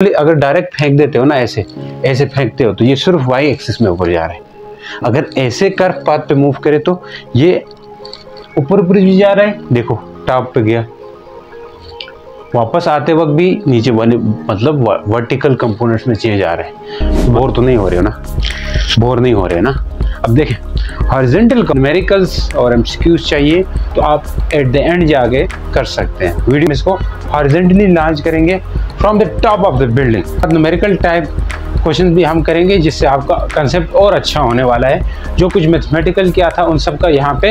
अगर डायरेक्ट फेंक देते हो ना, ऐसे ऐसे फेंकते हो तो ये सिर्फ वाई एक्सिस में ऊपर जा रहा है। अगर ऐसे कर्व पाथ पे मूव करे तो ये ऊपर ऊपर भी जा रहा है, देखो टॉप पे गया, वापस आते वक्त भी नीचे बने, मतलब वर्टिकल कंपोनेंट्स में चेंज आ रहे हैं। बोर तो नहीं हो रहे हो ना, बोर नहीं हो रहे ना। अब देखें, हॉरिजॉन्टल न्यूमेरिकल्स और एमसीक्यूज चाहिए तो आप एट द एंड जाके कर सकते हैं। वीडियो में इसको हॉरिजॉन्टली लॉन्च करेंगे from the top of the building. Numerical type question भी हम करेंगे जिससे आपका कंसेप्ट और अच्छा होने वाला है। जो कुछ मैथमेटिकल किया था उन सब का यहाँ पे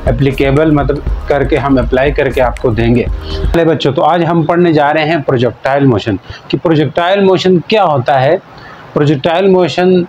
एप्लीकेबल मतलब करके हम अप्लाई करके आपको देंगे। चलिए बच्चों, तो आज हम पढ़ने जा रहे हैं प्रोजेक्टाइल मोशन कि प्रोजेक्टाइल मोशन क्या होता है, प्रोजेक्टाइल मोशन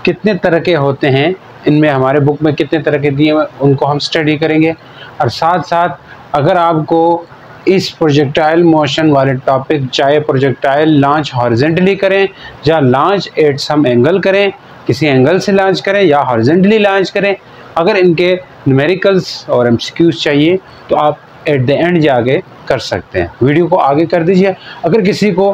कितने तरह के होते हैं, इनमें हमारे बुक में कितने तरह के दिए हुए उनको हम स्टडी करेंगे। और साथ साथ अगर आपको इस प्रोजेक्टाइल मोशन वाले टॉपिक, चाहे प्रोजेक्टाइल लॉन्च हॉरिजॉन्टली करें या लॉन्च एट सम एंगल करें, किसी एंगल से लॉन्च करें या हॉरिजॉन्टली लॉन्च करें, अगर इनके न्यूमेरिकल्स और एमसीक्यूज चाहिए तो आप एट द एंड जाके कर सकते हैं। वीडियो को आगे कर दीजिए अगर किसी को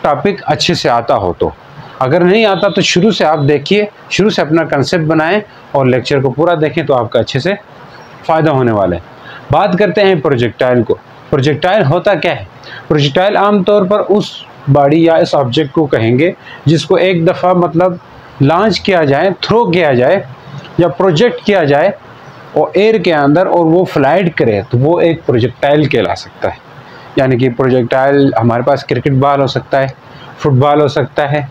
टॉपिक अच्छे से आता हो तो। अगर नहीं आता तो शुरू से आप देखिए, शुरू से अपना कंसेप्ट बनाएं और लेक्चर को पूरा देखें तो आपका अच्छे से फ़ायदा होने वाला है। बात करते हैं प्रोजेक्टाइल को। प्रोजेक्टाइल होता क्या है? प्रोजेक्टाइल आमतौर पर उस बॉडी या इस ऑब्जेक्ट को कहेंगे जिसको एक दफ़ा मतलब लॉन्च किया जाए, थ्रो किया जाए या प्रोजेक्ट किया जाए और एयर के अंदर और वो फ्लाइट करे तो वो एक प्रोजेक्टाइल कहला सकता है। यानी कि प्रोजेक्टाइल हमारे पास क्रिकेट बॉल हो सकता है, फुटबॉल हो सकता है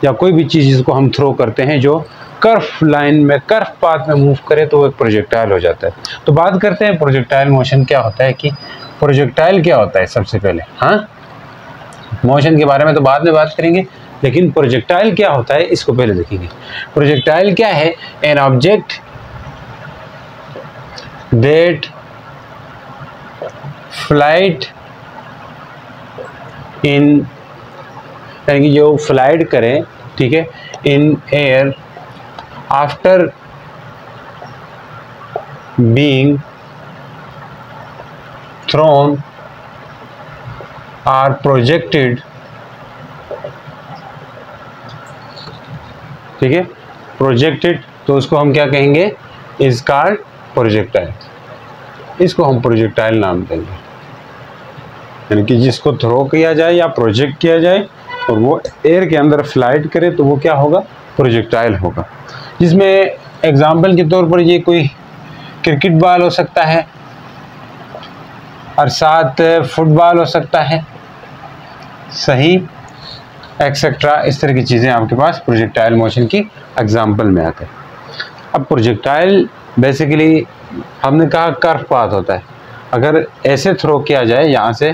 या कोई भी चीज़ जिसको हम थ्रो करते हैं जो कर्व लाइन में, कर्व पाथ में मूव करे तो वो एक प्रोजेक्टाइल हो जाता है। तो बात करते हैं प्रोजेक्टाइल मोशन क्या होता है कि प्रोजेक्टाइल क्या होता है सबसे पहले। हाँ, मोशन के बारे में तो बाद में बात करेंगे, लेकिन प्रोजेक्टाइल क्या होता है इसको पहले देखेंगे। प्रोजेक्टाइल क्या है? An object that flight in, यानी कि जो फ्लाइट करें, ठीक है, in air after being thrown or projected, ठीक है, प्रोजेक्टेड, तो उसको हम क्या कहेंगे? Is called projectile. इसको हम प्रोजेक्टाइल नाम देंगे। यानी कि जिसको थ्रो किया जाए या प्रोजेक्ट किया जाए और वो एयर के अंदर फ्लाइट करे तो वो क्या होगा? प्रोजेक्टाइल होगा। जिसमें एग्जाम्पल के तौर पर ये कोई क्रिकेट बॉल हो सकता है और साथ फुटबॉल हो सकता है, सही, एक्सेट्रा। इस तरह की चीज़ें आपके पास प्रोजेक्टाइल मोशन की एग्जाम्पल में आते हैं। अब प्रोजेक्टाइल बेसिकली हमने कहा कर्व पाथ होता है। अगर ऐसे थ्रो किया जाए, यहाँ से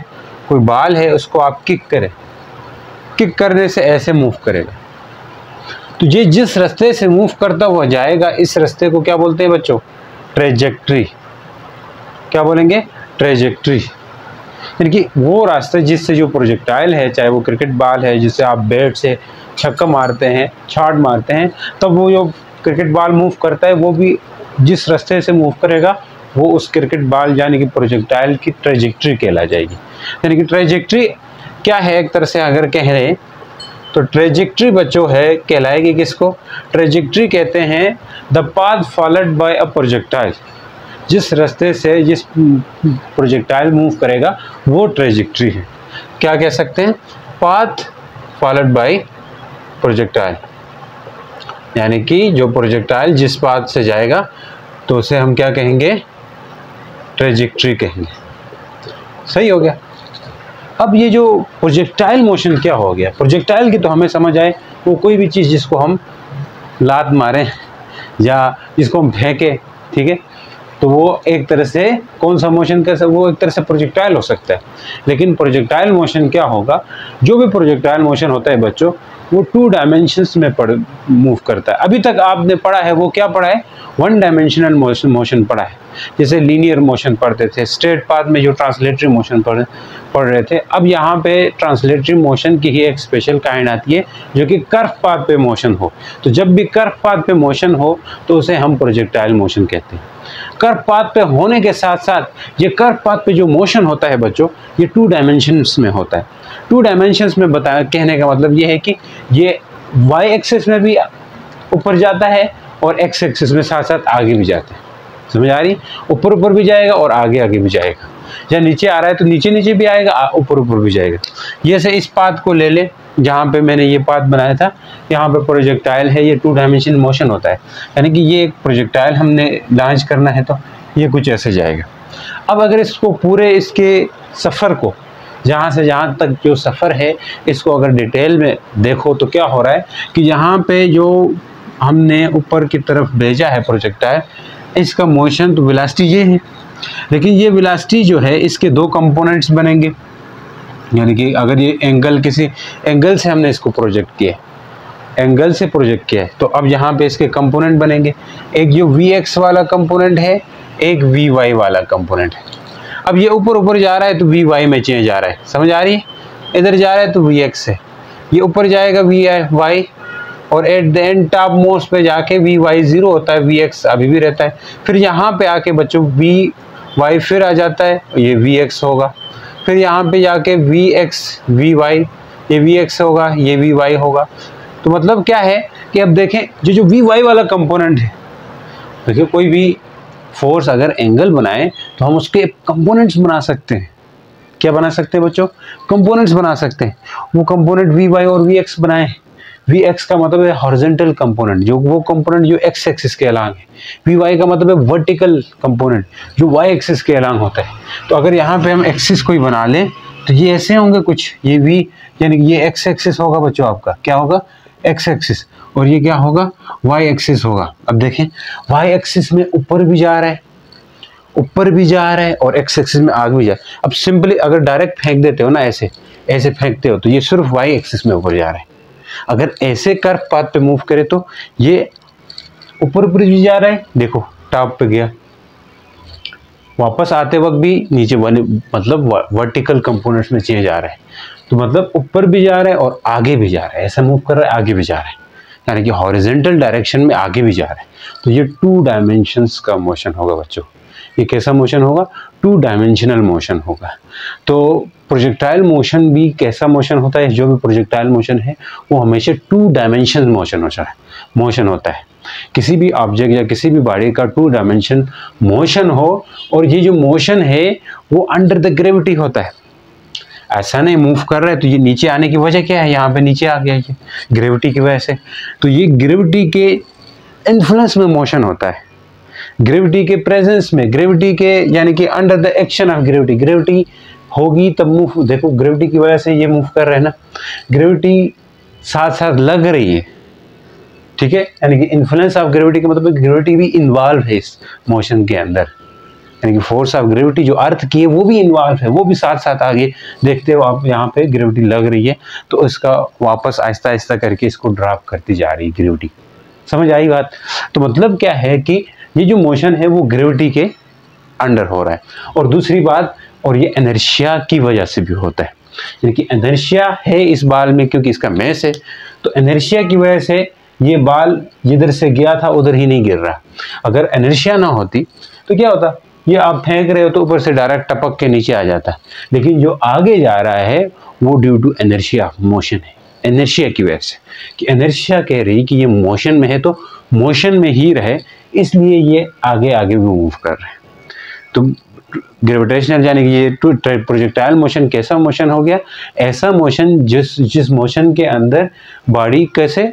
कोई बॉल है उसको आप किक करें, किक करने से ऐसे मूव करेगा तो ये जिस रास्ते से मूव करता हुआ जाएगा इस रास्ते को क्या बोलते हैं बच्चों? ट्रेजेक्ट्री। क्या बोलेंगे? ट्रेजेक्ट्री। यानी कि वो रास्ता जिससे जो प्रोजेक्टाइल है, चाहे वो क्रिकेट बॉल है जिससे आप बैट से छक्का मारते हैं, शॉट मारते हैं, तब वो जो क्रिकेट बॉल मूव करता है वो भी जिस रास्ते से मूव करेगा वो उस क्रिकेट बॉल यानी कि प्रोजेक्टाइल की ट्रेजेक्ट्री कहला जाएगी। यानी कि ट्रेजेक्ट्री क्या है? एक तरह से अगर कह रहे हैं तो ट्रेजेक्ट्री बच्चों है, कहलाएगी किसको? ट्रेजेक्ट्री कहते हैं the path followed by a projectile. जिस रास्ते से जिस प्रोजेक्टाइल मूव करेगा वो ट्रेजेक्ट्री है। क्या कह सकते हैं? पाथ फॉलोड बाय प्रोजेक्टाइल, यानी कि जो प्रोजेक्टाइल जिस पाथ से जाएगा तो उसे हम क्या कहेंगे? ट्रेजेक्ट्री कहेंगे। सही हो गया। अब ये जो प्रोजेक्टाइल मोशन क्या हो गया? प्रोजेक्टाइल की तो हमें समझ आए वो कोई भी चीज़ जिसको हम लात मारें या जिसको हम फेंकें, ठीक है, तो वो एक तरह से कौन सा मोशन कर सकता है? वो एक तरह से प्रोजेक्टाइल हो सकता है। लेकिन प्रोजेक्टाइल मोशन क्या होगा? जो भी प्रोजेक्टाइल मोशन होता है बच्चों वो 2 डायमेंशंस में मूव करता है। अभी तक आपने पढ़ा है वो क्या पढ़ा है? 1 डायमेंशनल मोशन पढ़ा है। जैसे लीनियर मोशन पढ़ते थे, स्ट्रेट पाथ में जो ट्रांसलेटरी मोशन पढ़ रहे थे। अब यहाँ पे ट्रांसलेटरी मोशन की ही एक स्पेशल काइंड आती है जो कि कर्व पाथ पे मोशन हो। तो जब भी कर्व पाथ पे मोशन हो तो उसे हम प्रोजेक्टाइल मोशन कहते हैं। कर्व पाथ पे होने के साथ साथ ये कर्व पाथ पे जो मोशन होता है बच्चों, ये 2 डायमेंशंस में होता है। 2 डायमेंशंस में बताया, कहने का मतलब ये है कि ये वाई एक्सिस में भी ऊपर जाता है और एक्स एक्सिस में साथ साथ आगे भी जाता है। समझ आ रही? ऊपर ऊपर भी जाएगा और आगे आगे भी जाएगा। या नीचे आ रहा है तो नीचे नीचे भी आएगा, ऊपर ऊपर भी जाएगा। ये से इस पाथ को ले ले जहाँ पे मैंने ये पाथ बनाया था, यहाँ पे प्रोजेक्टाइल है, ये 2 डायमेंशनल मोशन होता है, यानी कि ये एक प्रोजेक्टाइल हमने लॉन्च करना है तो ये कुछ ऐसे जाएगा। अब अगर इसको पूरे इसके सफ़र को, जहाँ से जहाँ तक जो सफ़र है, इसको अगर डिटेल में देखो तो क्या हो रहा है कि यहाँ पे जो हमने ऊपर की तरफ भेजा है प्रोजेक्टाइल, इसका मोशन तो वेलोसिटी ये है, लेकिन ये वेलोसिटी जो है इसके 2 कंपोनेंट्स बनेंगे। यानी कि अगर ये एंगल, किसी एंगल से हमने इसको प्रोजेक्ट किया, एंगल से प्रोजेक्ट किया है, तो अब यहाँ पे इसके कंपोनेंट बनेंगे। एक जो Vx वाला कंपोनेंट है, एक Vy वाला कंपोनेंट है। अब ये ऊपर ऊपर जा रहा है तो Vy में चेंज आ रहा है, समझ आ रही है? इधर जा रहा है तो Vx है, ये ऊपर जाएगा Vy, और at the end top most पे जाके Vy 0 होता है, Vx अभी भी रहता है। फिर यहाँ पे आके बच्चों Vy फिर आ जाता है, ये Vx होगा। फिर यहाँ पे जाके Vx Vy, ये Vx होगा, ये Vy होगा। तो मतलब क्या है कि अब देखें जो Vy वाला कंपोनेंट है, देखिए कोई भी फोर्स अगर एंगल बनाए तो हम उसके कंपोनेंट्स बना सकते हैं। क्या बना सकते हैं बच्चों? कंपोनेंट्स बना सकते हैं। वो कंपोनेंट Vy और Vx बनाए। Vx का मतलब है हॉरिजॉन्टल कंपोनेंट, जो वो कंपोनेंट जो x एक्सिस के अलांग है। Vy का मतलब है वर्टिकल कंपोनेंट, जो y एक्सिस के अलांग होता है। तो अगर यहाँ पे हम एक्सिस कोई बना लें तो ये ऐसे होंगे कुछ, ये v यानी कि ये x एक्सिस होगा बच्चों, आपका क्या होगा? x एक्सिस, और ये क्या होगा? y एक्सिस होगा। अब देखें y एक्सिस में ऊपर भी जा रहा है, ऊपर भी जा रहा है, और x एक्सिस में आगे भी जा रहा है। अब सिंपली अगर डायरेक्ट फेंक देते हो ना, ऐसे ऐसे फेंकते हो, तो ये सिर्फ y एक्सिस में ऊपर जा रहा है। अगर ऐसे कर्व पाथ पे मूव करे तो ये ऊपर ऊपर भी जा रहा है, देखो टॉप पे गया, वापस आते वक्त भी नीचे बने, मतलब वर्टिकल कंपोनेंट्स में चेंज आ रहा है। तो मतलब ऊपर भी जा रहा है और आगे भी जा रहा है, ऐसा मूव कर रहा है, आगे भी जा रहा है, यानी कि हॉरिजॉन्टल डायरेक्शन में आगे भी जा रहा है। तो ये 2 डायमेंशंस का मोशन होगा बच्चों। ये कैसा मोशन होगा? 2 डायमेंशनल मोशन होगा। तो प्रोजेक्टाइल मोशन भी कैसा मोशन होता है? जो भी प्रोजेक्टाइल मोशन है वो हमेशा 2 डायमेंशनल मोशन होता है। किसी भी ऑब्जेक्ट या किसी भी बॉडी का 2 डायमेंशन मोशन हो, और ये जो मोशन है वो अंडर द ग्रेविटी होता है। ऐसा नहीं मूव कर रहा है तो ये नीचे आने की वजह क्या है? यहाँ पे नीचे आ गया ये ग्रेविटी की वजह से। तो ये ग्रेविटी के इन्फ्लुएंस में मोशन होता है, ग्रेविटी के प्रेजेंस में, ग्रेविटी के यानी कि under the action of gravity. Gravity होगी तब मूव, देखो ग्रेविटी की वजह से ये मूव कर रहे हैं ना, ग्रेविटी साथ साथ लग रही है, ठीक है। यानी कि इन्फ्लुएंस ऑफ ग्रेविटी का मतलब ग्रेविटी भी इन्वॉल्व है इस मोशन के अंदर, यानी कि फोर्स ऑफ ग्रेविटी जो अर्थ की है वो भी इन्वॉल्व है, वो भी साथ साथ आगे देखते हो आप, यहाँ पे ग्रेविटी लग रही है तो इसका वापस आहिस्ता आहिस्ता करके इसको ड्रॉप करती जा रही है ग्रेविटी। समझ आई बात? तो मतलब क्या है कि ये जो मोशन है वो ग्रेविटी के अंडर हो रहा है। और दूसरी बात, और ये इनर्शिया की वजह से भी होता है, यानी कि इनर्शिया है इस बाल में क्योंकि इसका मैस है, तो इनर्शिया की वजह से ये बाल जिधर से गया था उधर ही नहीं गिर रहा। अगर इनर्शिया ना होती तो क्या होता? ये आप फेंक रहे हो तो ऊपर से डायरेक्ट टपक के नीचे आ जाता, लेकिन जो आगे जा रहा है वो ड्यू टू इनर्शिया मोशन है, इनर्शिया की वजह से। कि इनर्शिया कह रही कि ये मोशन में है तो मोशन में ही रहे, इसलिए ये आगे आगे भी मूव कर रहे हैं। तो ग्रेविटेशनल यानी कि ये प्रोजेक्टाइल मोशन कैसा मोशन हो गया? ऐसा मोशन जिस मोशन के अंदर बॉडी कैसे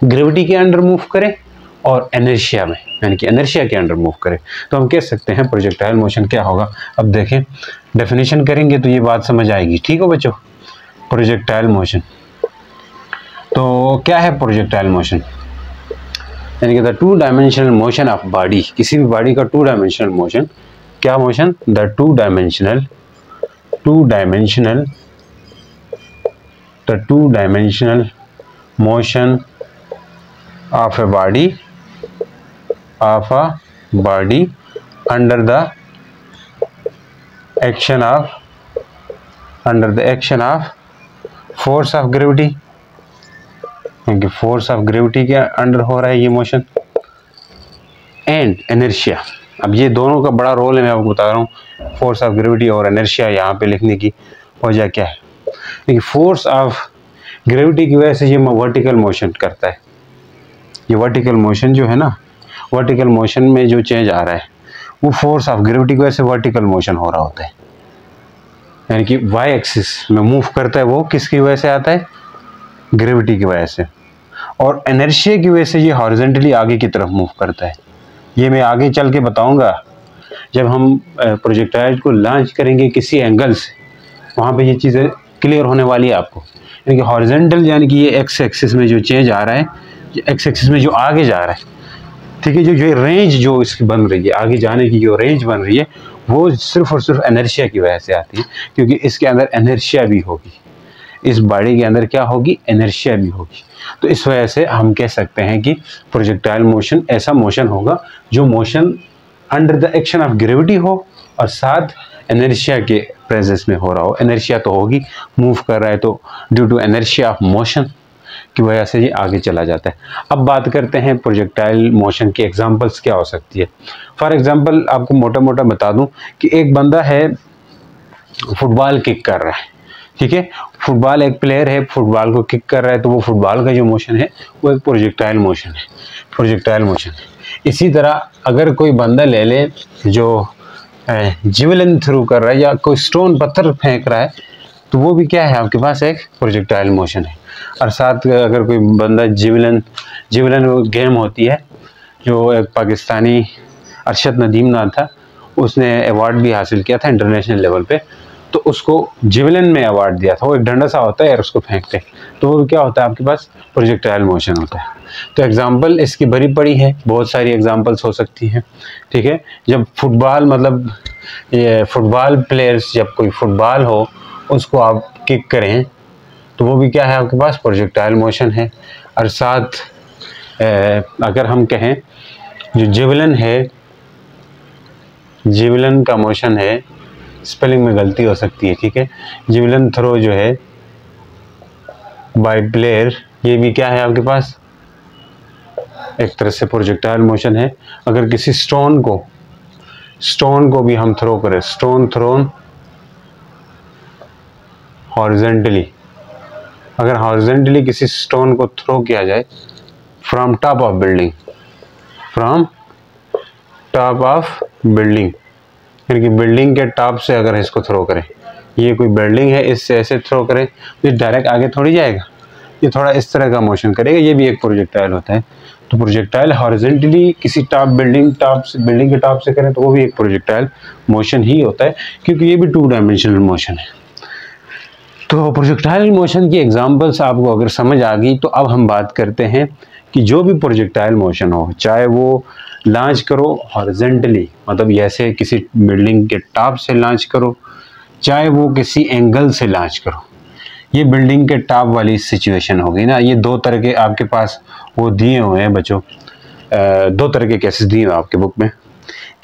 ग्रेविटी के अंडर मूव करे और इनर्शिया में, यानी कि इनर्शिया के अंडर मूव करे, तो हम कह सकते हैं प्रोजेक्टाइल मोशन क्या होगा। अब देखें डेफिनेशन करेंगे तो ये बात समझ आएगी, ठीक हो बच्चों। प्रोजेक्टाइल मोशन तो क्या है? प्रोजेक्टाइल मोशन यानी कि the 2 dimensional motion of body, किसी भी बॉडी का 2 डायमेंशनल मोशन। क्या motion? The 2 dimensional motion of a body under the action of force of gravity, क्योंकि फोर्स ऑफ ग्रेविटी के अंडर हो रहा है ये मोशन, एंड इनर्शिया। अब ये दोनों का बड़ा रोल है, मैं आपको बता रहा हूँ। फोर्स ऑफ ग्रेविटी और इनर्शिया यहाँ पे लिखने की वजह क्या है, देखिए फोर्स ऑफ ग्रेविटी की वजह से ये वर्टिकल मोशन करता है। ये वर्टिकल मोशन जो है ना, वर्टिकल मोशन में जो चेंज आ रहा है वो फोर्स ऑफ ग्रेविटी की वजह से वर्टिकल मोशन हो रहा होता है, यानी कि वाई एक्सिस में मूव करता है वो किसकी वजह से आता है, ग्रेविटी की वजह से। और इनर्शिया की वजह से ये हॉरिजॉन्टली आगे की तरफ मूव करता है। ये मैं आगे चल के बताऊंगा जब हम प्रोजेक्टाइल को लॉन्च करेंगे किसी एंगल से, वहाँ पे ये चीज़ें क्लियर होने वाली है आपको। यानी कि हॉरिजॉन्टल यानी कि ये एक्स एक्सिस में जो चेंज आ रहा है, एक्स एक्सिस में जो आगे जा रहा है, ठीक है, जो रेंज जो इसकी बन रही है, आगे जाने की जो रेंज बन रही है वो सिर्फ और सिर्फ इनर्शिया की वजह से आती है, क्योंकि इसके अंदर इनर्शिया भी होगी, इस बॉडी के अंदर क्या होगी, इनर्शिया भी होगी। तो इस वजह से हम कह सकते हैं कि प्रोजेक्टाइल मोशन ऐसा मोशन होगा जो motion under the action of gravity हो और साथ इनर्शिया के प्रेजेंस में हो रहा हो। इनर्शिया तो होगी, मूव कर रहा है तो due to inertia of motion की वजह से ये आगे चला जाता है। अब बात करते हैं प्रोजेक्टाइल मोशन की एग्जांपल्स क्या हो सकती है। फॉर एग्जांपल आपको मोटा मोटा बता दूं कि एक बंदा है फुटबॉल किक कर रहा है, ठीक है, फुटबॉल एक प्लेयर है फुटबॉल को किक कर रहा है, तो वो फुटबॉल का जो मोशन है वो एक प्रोजेक्टाइल मोशन है, प्रोजेक्टाइल मोशन है। इसी तरह अगर कोई बंदा ले ले जो जिवलिन थ्रू कर रहा है या कोई स्टोन पत्थर फेंक रहा है, तो वो भी क्या है, आपके पास एक प्रोजेक्टाइल मोशन है। और साथ अगर कोई बंदा जिवलिन गेम होती है जो एक पाकिस्तानी अरशद नदीम नाम था, उसने अवार्ड भी हासिल किया था इंटरनेशनल लेवल पे, तो उसको जिवलिन में अवार्ड दिया था। वो एक डंडा सा होता है और उसको फेंकते हैं, तो वो क्या होता है, आपके पास प्रोजेक्टाइल मोशन होता है। तो एग्जांपल इसकी भरी पड़ी है, बहुत सारी एग्जांपल्स हो सकती हैं, ठीक है। जब फुटबॉल मतलब ये फुटबॉल प्लेयर्स, जब कोई फुटबॉल हो उसको आप किक करें तो वो भी क्या है, आपके पास प्रोजेक्टाइल मोशन है। और साथ अगर हम कहें जो जिवलिन है, जिवलिन का मोशन है, स्पेलिंग में गलती हो सकती है, ठीक है, जिवलिन थ्रो जो है बाय प्लेयर, ये भी क्या है आपके पास, एक तरह से प्रोजेक्टाइल मोशन है। अगर किसी स्टोन को भी हम थ्रो करें, स्टोन थ्रोन हॉरिजॉन्टली, अगर हॉरिजॉन्टली किसी स्टोन को थ्रो किया जाए from top of building, from top of building, यानी कि बिल्डिंग के टॉप से अगर इसको थ्रो करें, ये कोई बिल्डिंग है, इससे ऐसे थ्रो करें तो ये डायरेक्ट आगे थोड़ी जाएगा, ये थोड़ा इस तरह का मोशन करेगा, ये भी एक प्रोजेक्टाइल होता है। तो प्रोजेक्टाइल हॉरिजॉन्टली किसी बिल्डिंग के टॉप से करें तो वो भी एक प्रोजेक्टाइल मोशन ही होता है, क्योंकि ये भी 2 डायमेंशनल मोशन है। तो प्रोजेक्टाइल मोशन की एग्जांपल्स आपको अगर समझ आ गई, तो अब हम बात करते हैं कि जो भी प्रोजेक्टाइल मोशन हो, चाहे वो लॉन्च करो हॉरिजॉन्टली, मतलब ऐसे किसी बिल्डिंग के टॉप से लॉन्च करो, चाहे वो किसी एंगल से लॉन्च करो, ये बिल्डिंग के टॉप वाली सिचुएशन होगी ना। ये 2 तरह के आपके पास वो दिए हुए हैं बच्चों, 2 तरह के केसेस दिए हुए आपके बुक में।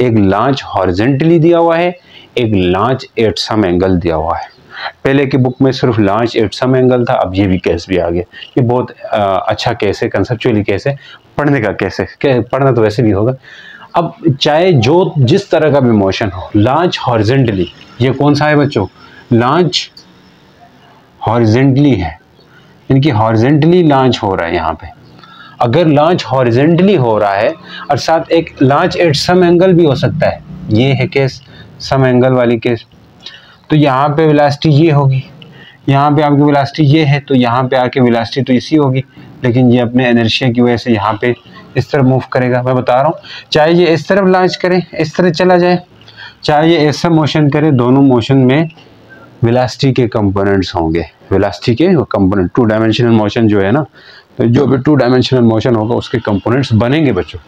एक लॉन्च हॉरिजॉन्टली दिया हुआ है, एक लॉन्च एट सम एंगल दिया हुआ है। पहले की बुक में सिर्फ लॉन्च एट सम एंगल था, अब ये भी केस भी आ गया। ये बहुत अच्छा केस है, कंसेप्चुअली केस है, पढ़ने का केस है, पढ़ना तो वैसे भी होगा। अब चाहे जो जिस तरह का भी मोशन हो, लॉन्च हॉरिजॉन्टली, ये कौन सा है बच्चों, लॉन्च हॉरिजॉन्टली है, इनकी हॉरिजॉन्टली लॉन्च हो रहा है। यहाँ पे अगर लॉन्च हॉरिजॉन्टली हो रहा है और साथ एक लॉन्च एट सम एंगल भी हो सकता है, ये है केस सम एंगल वाली केस। तो यहाँ पे वेलोसिटी ये होगी, यहाँ पे आपकी वेलोसिटी ये है, तो यहाँ पे आके वेलोसिटी तो इसी होगी, लेकिन ये अपने इनर्शिया की वजह से यहाँ पे इस तरफ मूव करेगा। मैं बता रहा हूँ, चाहे ये इस तरफ लॉन्च करे, इस तरह चला जाए, चाहे ये ऐसा मोशन करे, दोनों मोशन में वेलोसिटी के कंपोनेंट्स होंगे, वेलोसिटी के कंपोनेंट। 2 डायमेंशनल मोशन जो है ना, तो जो भी 2 डायमेंशनल मोशन होगा उसके कंपोनेंट्स बनेंगे बच्चों।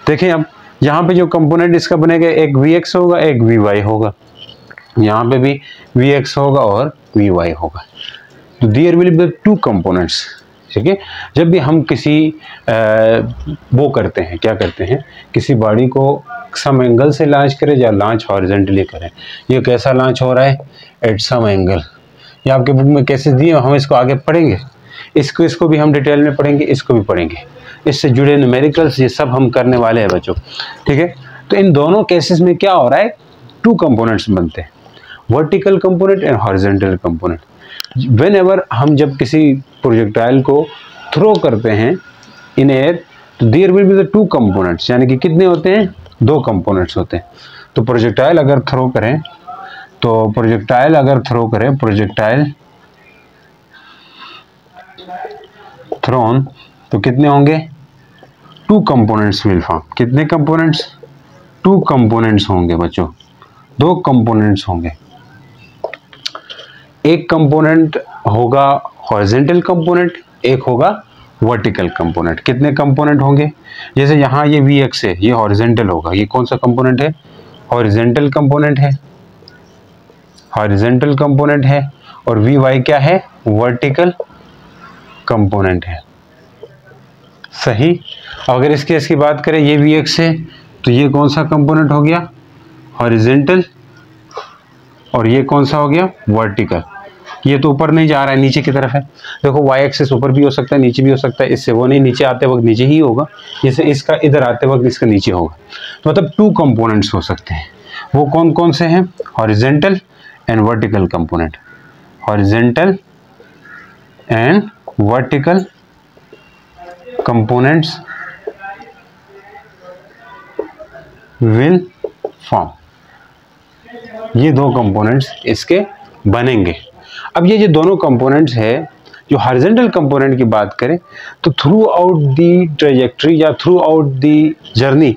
देखें अब यहाँ पे जो कंपोनेंट इसका बनेगा, एक Vx होगा, एक Vy होगा, यहाँ पे भी Vx होगा और Vy होगा। तो देयर विल बी 2 कंपोनेंट्स, ठीक है। जब भी हम किसी वो करते हैं, क्या करते हैं, किसी बॉडी को सम एंगल से लॉन्च करें या लॉन्च हॉरिजॉन्टली करें, ये कैसा लॉन्च हो रहा है, एट सम एंगल। ये आपके बुक में कैसे दिए, हम इसको आगे पढ़ेंगे, इसको भी हम डिटेल में पढ़ेंगे, इसको भी पढ़ेंगे, इससे जुड़े न्यूमेरिकल्स ये सब हम करने वाले हैं बच्चों, ठीक है। तो इन दोनों केसेस में क्या हो रहा है, टू कंपोनेंट्स बनते हैं, vertical component and horizontal component. Whenever हम जब किसी प्रोजेक्टाइल को थ्रो करते हैं इन एयर, तो there will be the two components, यानी कि कितने होते हैं, दो कंपोनेंट्स होते हैं। तो प्रोजेक्टाइल अगर थ्रो करें, तो प्रोजेक्टाइल थ्रोन, तो कितने होंगे, टू कंपोनेंट्स विल फॉर्म। कितने कंपोनेंट्स, टू कंपोनेंट्स होंगे बच्चों, दो कंपोनेंट्स होंगे। एक कंपोनेंट होगा हॉरिजॉन्टल कंपोनेंट, एक होगा वर्टिकल कंपोनेंट। कितने कंपोनेंट होंगे, जैसे यहाँ ये Vx है, ये हॉरिजॉन्टल होगा, ये कौन सा कंपोनेंट है, हॉरिजॉन्टल कंपोनेंट है, हॉरिजॉन्टल कंपोनेंट है। और Vy क्या है, वर्टिकल कंपोनेंट है। सही। अगर इस केस की बात करें, ये Vx है, तो ये कौन सा कंपोनेंट हो गया, हॉरिजॉन्टल, और ये कौन सा हो गया, वर्टिकल। ये तो ऊपर नहीं जा रहा है, नीचे की तरफ है। देखो y एक्सिस ऊपर भी हो सकता है, नीचे भी हो सकता है, इससे वो नहीं, नीचे आते वक्त नीचे ही होगा, जैसे इसका इधर आते वक्त इसका नीचे होगा। तो मतलब टू कंपोनेंट्स हो सकते हैं। वो कौन कौन से हैं, horizontal and vertical component, horizontal and vertical components will form. ये दो कंपोनेंट्स इसके बनेंगे। अब ये जो दोनों कंपोनेंट्स है, जो हॉरिजॉन्टल कंपोनेंट की बात करें, तो थ्रू आउट दी ट्रेजेक्ट्री या थ्रू आउट दी जर्नी,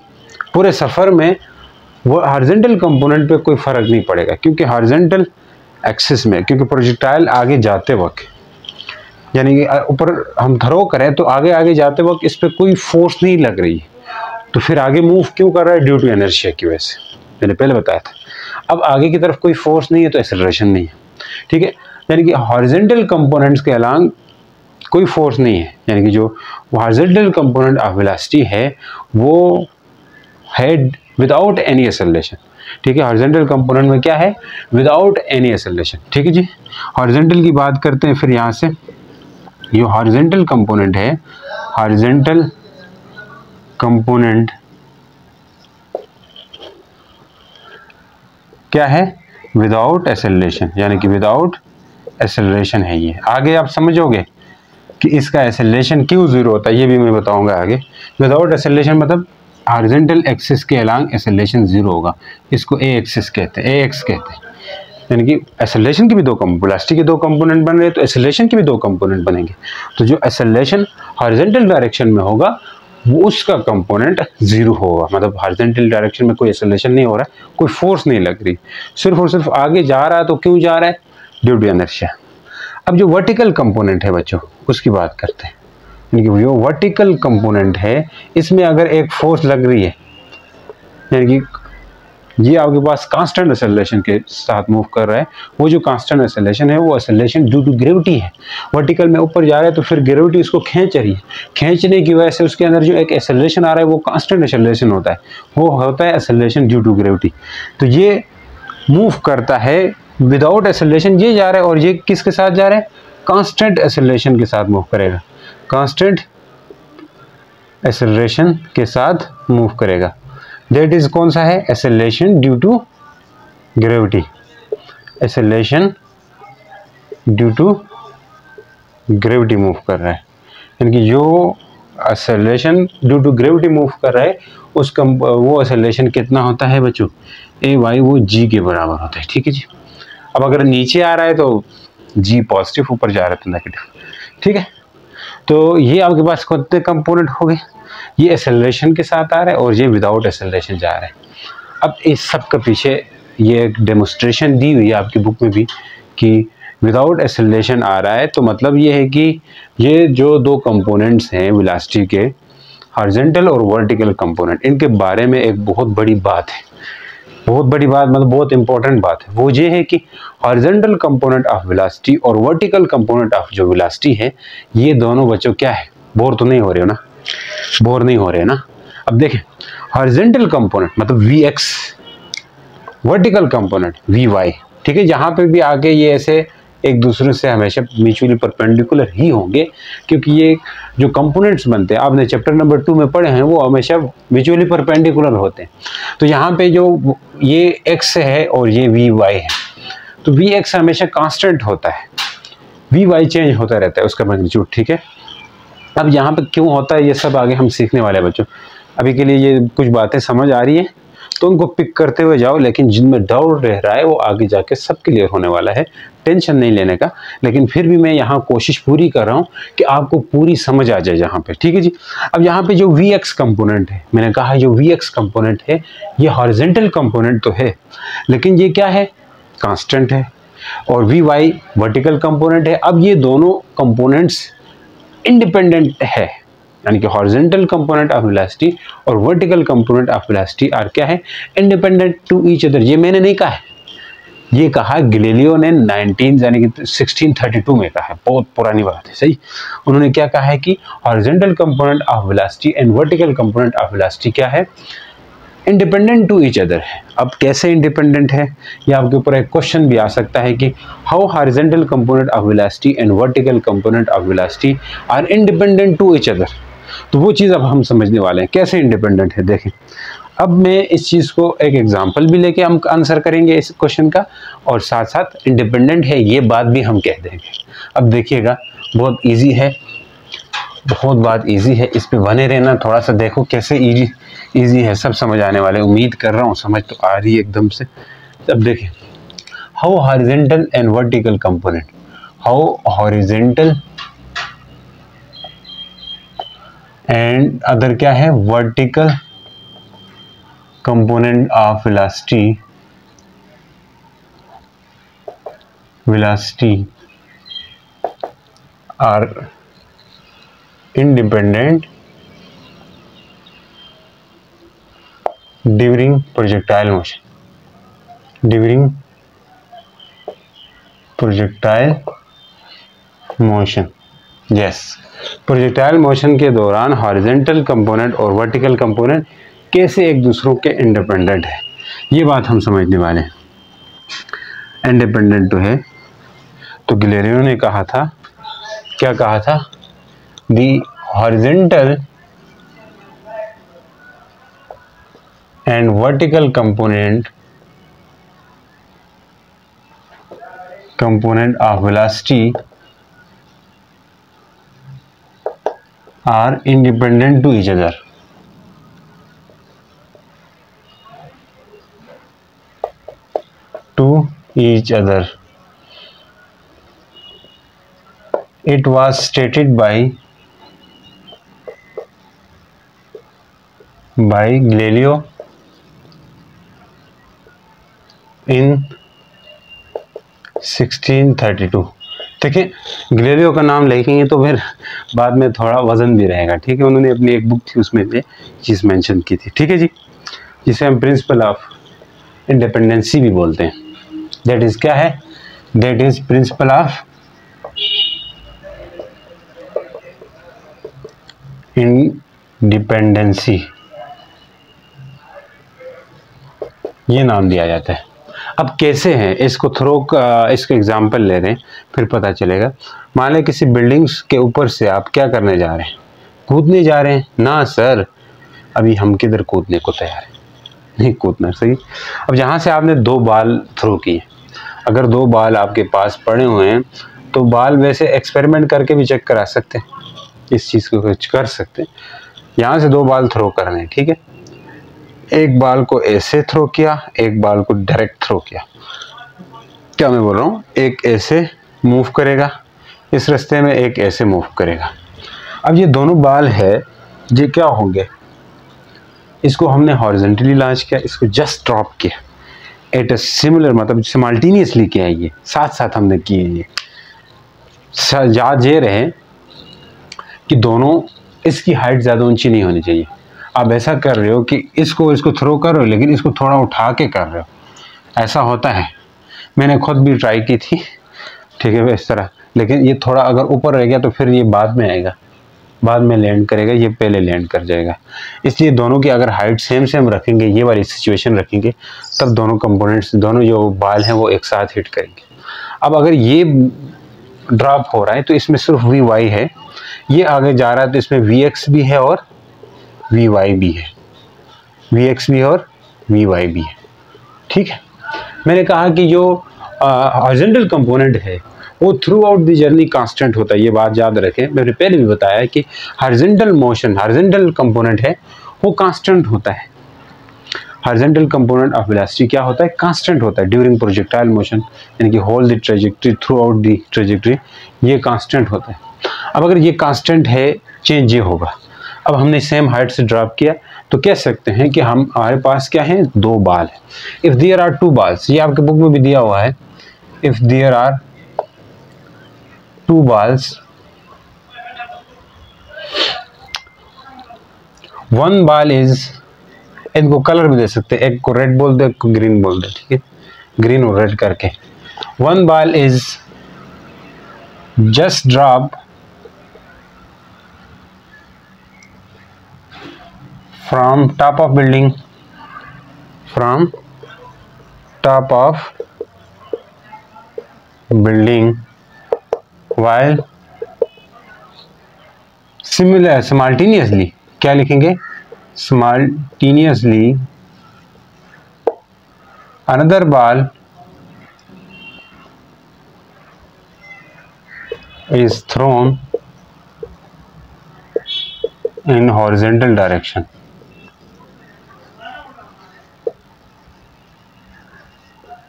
पूरे सफ़र में वो हॉरिजॉन्टल कंपोनेंट पे कोई फ़र्क नहीं पड़ेगा, क्योंकि हॉरिजॉन्टल एक्सिस में, क्योंकि प्रोजेक्टाइल आगे जाते वक्त, यानी कि ऊपर हम थ्रो करें तो आगे आगे जाते वक्त इस पर कोई फोर्स नहीं लग रही है, तो फिर आगे मूव क्यों कर रहा है, ड्यू टू इनर्शिया की वजह से, मैंने पहले बताया था। अब आगे की तरफ कोई फोर्स नहीं है तो एक्सेलरेशन नहीं है, ठीक है। यानी कि हॉरिजॉन्टल कंपोनेंट्स के अलांग कोई फोर्स नहीं है, यानी कि जो हॉरिजॉन्टल कंपोनेंट ऑफ वेलोसिटी है वो है विदाउट एनी एक्सेलरेशन, ठीक है। हॉरिजॉन्टल कंपोनेंट में क्या है, विदाउट एनी एक्सेलरेशन, ठीक है जी। हॉरिजॉन्टल की बात करते हैं फिर यहाँ से, ये हॉरिजॉन्टल कंपोनेंट है, हॉरिजॉन्टल कंपोनेंट क्या है, विदाउट एक्सेलरेशन, यानी कि विदाउट एक्सेलरेशन है ये। आगे आप समझोगे कि इसका एक्सेलरेशन क्यों जीरो होता है, ये भी मैं बताऊंगा आगे। विदाउट एक्सेलरेशन मतलब हॉरिजॉन्टल एक्सिस के अलांग एक्सेलरेशन जीरो होगा, इसको ए एक्सिस कहते हैं, AX कहते हैं। यानी कि एक्सेलरेशन की भी दो वेलोसिटी के दो कंपोनेंट बन रहे हैं, तो एक्सेलरेशन के भी दो कंपोनेंट बनेंगे। तो जो एक्सेलरेशन हॉरिजॉन्टल डायरेक्शन में होगा वो उसका कंपोनेंट जीरो होगा, मतलब हॉरिजॉन्टल डायरेक्शन में कोई एक्सेलरेशन नहीं हो रहा है, कोई फोर्स नहीं लग रही, सिर्फ और सिर्फ आगे जा रहा है। तो क्यों जा रहा है, ड्यू टू इनर्शिया। अब जो वर्टिकल कंपोनेंट है बच्चों, उसकी बात करते हैं। यानी कि जो वर्टिकल कंपोनेंट है, इसमें अगर एक फोर्स लग रही है, यानी कि ये आपके पास कांस्टेंट एक्सेलरेशन के साथ मूव कर रहा है, वो जो कांस्टेंट एक्सेलरेशन है वो एक्सेलरेशन ड्यू टू ग्रेविटी है। वर्टिकल में ऊपर जा रहा है तो फिर ग्रेविटी उसको खींच रही है, खींचने की वजह से उसके अंदर जो एक एक्सेलरेशन आ रहा है वो कांस्टेंट एक्सेलरेशन होता है, वो होता है एक्सेलरेशन ड्यू टू ग्रेविटी। तो ये मूव करता है विदाउट एक्सेलरेशन, ये जा रहा है, और ये किसके साथ जा रहा है, कांस्टेंट एक्सेलरेशन के साथ मूव करेगा, कांस्टेंट एक्सेलरेशन के साथ मूव करेगा। दैट इज कौन सा है, acceleration due to gravity, acceleration due to gravity move कर रहा है। यानी कि जो acceleration due to gravity move कर रहा है उसका वो एक्सेलरेशन कितना होता है बच्चों, AY वो G के बराबर होता है, ठीक है जी। अब अगर नीचे आ रहा है तो G पॉजिटिव, ऊपर जा रहा है तो नेगेटिव, ठीक है। तो ये आपके पास कितने कंपोनेंट हो गए, ये एक्सेलरेशन के साथ आ रहा है और ये विदाउट एक्सेलरेशन जा रहा है। अब इस सब के पीछे ये एक डेमोन्स्ट्रेशन दी हुई है आपकी बुक में भी कि विदाउट एक्सेलरेशन आ रहा है, तो मतलब ये है कि ये जो दो कंपोनेंट्स हैं वेलोसिटी के, हॉरिजॉन्टल और वर्टिकल कंपोनेंट, इनके बारे में एक बहुत बड़ी बात है, बहुत बड़ी बात मतलब बहुत इंपॉर्टेंट बात है। वो ये है कि हॉरिजॉन्टल कंपोनेंट ऑफ वेलोसिटी और वर्टिकल कंपोनेंट ऑफ जो वेलोसिटी है, ये दोनों बच्चों क्या है, बोर तो नहीं हो रहे हो ना, बोर नहीं हो रहे ना। अब देखें, हॉरिजॉन्टल कंपोनेंट मतलब Vx, वर्टिकल कंपोनेंट Vy, ठीक है। जहां पे भी आके ये ऐसे एक दूसरे से हमेशा म्यूचुअली परपेंडिकुलर ही होंगे, क्योंकि ये जो कंपोनेंट्स बनते हैं आपने चैप्टर नंबर 2 में पढ़े हैं वो हमेशा म्यूचुअली परपेंडिकुलर होते हैं। तो यहाँ पे जो ये x है और ये vy है, तो vx हमेशा कांस्टेंट होता है, vy चेंज होता रहता है उसका मैग्नीट्यूड, ठीक है। अब यहाँ पे क्यों होता है ये सब आगे हम सीखने वाले हैं बच्चों। अभी के लिए ये कुछ बातें समझ आ रही है तो उनको पिक करते हुए जाओ, लेकिन जिनमें डाउट रह रहा है वो आगे जाके सब क्लियर होने वाला है, टेंशन नहीं लेने का। लेकिन फिर भी मैं यहाँ कोशिश पूरी कर रहा हूँ कि आपको पूरी समझ आ जाए यहाँ पे, ठीक है जी। अब यहाँ पे जो Vx कंपोनेंट है, मैंने कहा जो Vx कंपोनेंट है ये हॉरिजेंटल कंपोनेंट तो है, लेकिन ये क्या है, कांस्टेंट है, और Vy वर्टिकल कंपोनेंट है। अब ये दोनों कंपोनेंट्स इंडिपेंडेंट है, यानी कि हॉरिजॉन्टल कंपोनेंट ऑफ वेलोसिटी और vertical component of velocity are क्या है, इंडिपेंडेंट टू ईच अदर। ये मैंने नहीं कहा है, ये कहा गैलीलियो ने 1632 में कहा है, बहुत पुरानी बात है, सही। उन्होंने क्या कहा है कि horizontal component of velocity and vertical component of velocity क्या है, इंडिपेंडेंट टू ईच अदर है। अब कैसे इंडिपेंडेंट है, ये आपके ऊपर एक क्वेश्चन भी आ सकता है कि how horizontal component of velocity and vertical component of velocity are independent to each other. तो वो चीज़ अब हम समझने वाले हैं कैसे इंडिपेंडेंट है। देखें, अब मैं इस चीज़ को एक एग्जांपल भी लेके हम आंसर करेंगे इस क्वेश्चन का, और साथ साथ इंडिपेंडेंट है ये बात भी हम कह देंगे। अब देखिएगा बहुत इजी है, बहुत बात इजी है, इस पे बने रहना, थोड़ा सा देखो कैसे इजी है, सब समझ आने वाले, उम्मीद कर रहा हूँ समझ तो आ रही है एकदम से। अब देखें, how horizontal and vertical component, how horizontal and other क्या है, vertical component of velocity are independent during projectile motion, during projectile motion, yes, projectile motion के दौरान हॉरिजॉन्टल कंपोनेंट और वर्टिकल कंपोनेंट कैसे एक दूसरों के इंडिपेंडेंट है, ये बात हम समझने वाले हैं। इंडिपेंडेंट तो है, तो गैलीलियो ने कहा था, क्या कहा था, the horizontal and vertical component of velocity are independent to each other. It was stated by Galileo in 1632। देखिए, गैलीलियो का नाम लिखेंगे तो फिर बाद में थोड़ा वजन भी रहेगा, ठीक है। उन्होंने अपनी एक बुक थी उसमें ये चीज़ मेंशन की थी, ठीक है जी, जिसे हम प्रिंसिपल ऑफ इंडिपेंडेंसी भी बोलते हैं। दैट इज क्या है, that is principle of independency, ये नाम दिया जाता है। अब कैसे हैं, इसको इसको एग्जांपल ले रहे हैं फिर पता चलेगा। मान लें किसी बिल्डिंग्स के ऊपर से आप क्या करने जा रहे हैं, कूदने जा रहे हैं ना सर, अभी हम किधर कूदने को तैयार हैं, नहीं कूदना, सही। अब जहाँ से आपने 2 बाल थ्रो किए, अगर 2 बाल आपके पास पड़े हुए हैं तो बाल वैसे एक्सपेरिमेंट करके भी चेक करा सकते हैं, इस चीज़ को कुछ कर सकते हैं। यहाँ से 2 बाल थ्रो करने हैं, ठीक है, एक बाल को ऐसे थ्रो किया, एक बाल को डायरेक्ट थ्रो किया, क्या मैं बोल रहा हूँ, एक ऐसे मूव करेगा इस रास्ते में, एक ऐसे मूव करेगा। अब ये दोनों बाल है, ये क्या होंगे, इसको हमने हॉरिजॉन्टली लॉन्च किया, इसको जस्ट ड्रॉप किया एट अ सिमिलर, मतलब सिमल्टेनियसली किया है, ये साथ साथ हमने किए। ये याद ये रहे कि दोनों, इसकी हाइट ज़्यादा ऊंची नहीं होनी चाहिए। आप ऐसा कर रहे हो कि इसको थ्रो कर रहे हो लेकिन इसको थोड़ा उठा के कर रहे हो, ऐसा होता है, मैंने खुद भी ट्राई की थी, ठीक है, इस तरह। लेकिन ये थोड़ा अगर ऊपर रह गया तो फिर ये बाद में आएगा, बाद में लैंड करेगा, ये पहले लैंड कर जाएगा। इसलिए दोनों की अगर हाइट सेम रखेंगे, ये वाली सिचुएशन रखेंगे, तब दोनों कंपोनेंट्स, दोनों जो बाल हैं वो एक साथ हिट करेंगे। अब अगर ये ड्रॉप हो रहा है तो इसमें सिर्फ वी वाई है, ये आगे जा रहा है तो इसमें वी एक्स भी है और वी वाई भी है, वी एक्स भी है और वी वाई भी है। ठीक है, मैंने कहा कि जो हॉरिजॉन्टल कंपोनेंट है वो through out the journey constant होता है। ये बात याद रखें, मैंने पहले भी बताया कि हॉरिजॉन्टल मोशन, हॉरिजॉन्टल कंपोनेंट है वो कांस्टेंट होता है। हॉरिजॉन्टल कंपोनेंट ऑफ वेलोसिटी क्या होता है? कांस्टेंट होता है ड्यूरिंग प्रोजेक्टाइल मोशन, यानी कि whole the trajectory, throughout the trajectory, ये कांस्टेंट होता है। अब अगर ये कांस्टेंट है, चेंज ये होगा। अब हमने सेम हाइट से ड्रॉप किया तो कह सकते हैं कि हमारे पास क्या है? दो बाल है। If there are two balls, ये आपके बुक में भी दिया हुआ है, if there are two balls, one ball is, इनको कलर भी दे सकते हैं, एक को रेड बोल दो, एक को ग्रीन बोल दो, ठीक है, ग्रीन और रेड करके। One ball is just drop from top of building, from top of building while simultaneously, क्या लिखेंगे? simultaneously another ball is thrown in horizontal direction।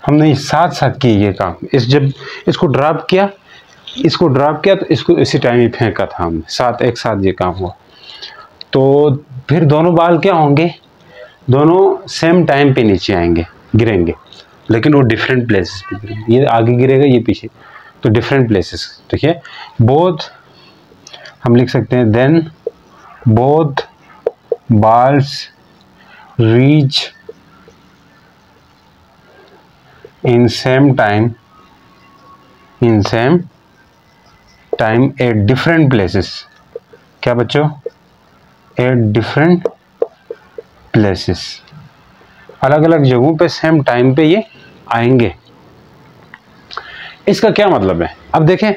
हमने साथ साथ किए ये काम। जब इसको ड्रॉप किया तो इसको इसी टाइम ही फेंका था हमने, साथ एक साथ ये काम हुआ। तो फिर दोनों बाल क्या होंगे? दोनों सेम टाइम पे नीचे आएंगे, गिरेंगे, लेकिन वो डिफरेंट प्लेसेस पे गिरेंगे। ये आगे गिरेगा, ये पीछे, तो डिफरेंट प्लेसेस। देखिए, बोथ हम लिख सकते हैं, then both balls reach in same time at different places। क्या बच्चों? at different places, अलग अलग जगहों पे सेम टाइम पे ये आएंगे। इसका क्या मतलब है? अब देखें,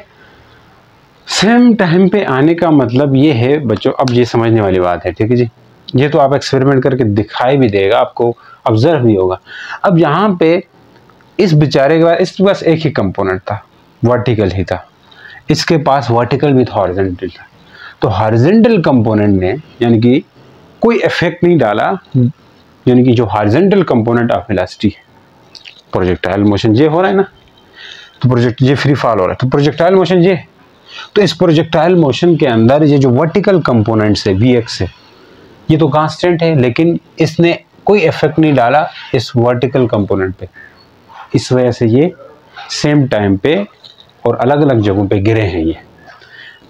सेम टाइम पे आने का मतलब ये है बच्चों, अब ये समझने वाली बात है, ठीक है जी। ये तो आप एक्सपेरिमेंट करके दिखाई भी देगा, आपको ऑब्जर्व भी होगा। अब यहाँ पे इस बेचारे के पास, इसके पास एक ही कंपोनेंट था, वर्टिकल ही था, इसके पास वर्टिकल विथ हॉरिजॉन्टल था। तो हॉरिजॉन्टल कंपोनेंट ने यानी कि कोई इफेक्ट नहीं डाला, यानी कि जो हॉरिजॉन्टल कंपोनेंट ऑफ वेलोसिटी है, प्रोजेक्टाइल मोशन ये हो रहा है ना, तो ये फ्री फॉल हो रहा है, तो प्रोजेक्टाइल मोशन ये, तो इस प्रोजेक्टाइल मोशन के अंदर ये जो वर्टिकल कंपोनेंट्स है, वी एक्स है, ये तो कांस्टेंट है, लेकिन इसने कोई इफेक्ट नहीं डाला इस वर्टिकल कंपोनेंट पे। इस वजह से ये सेम टाइम पे और अलग अलग जगहों पे गिरे हैं ये।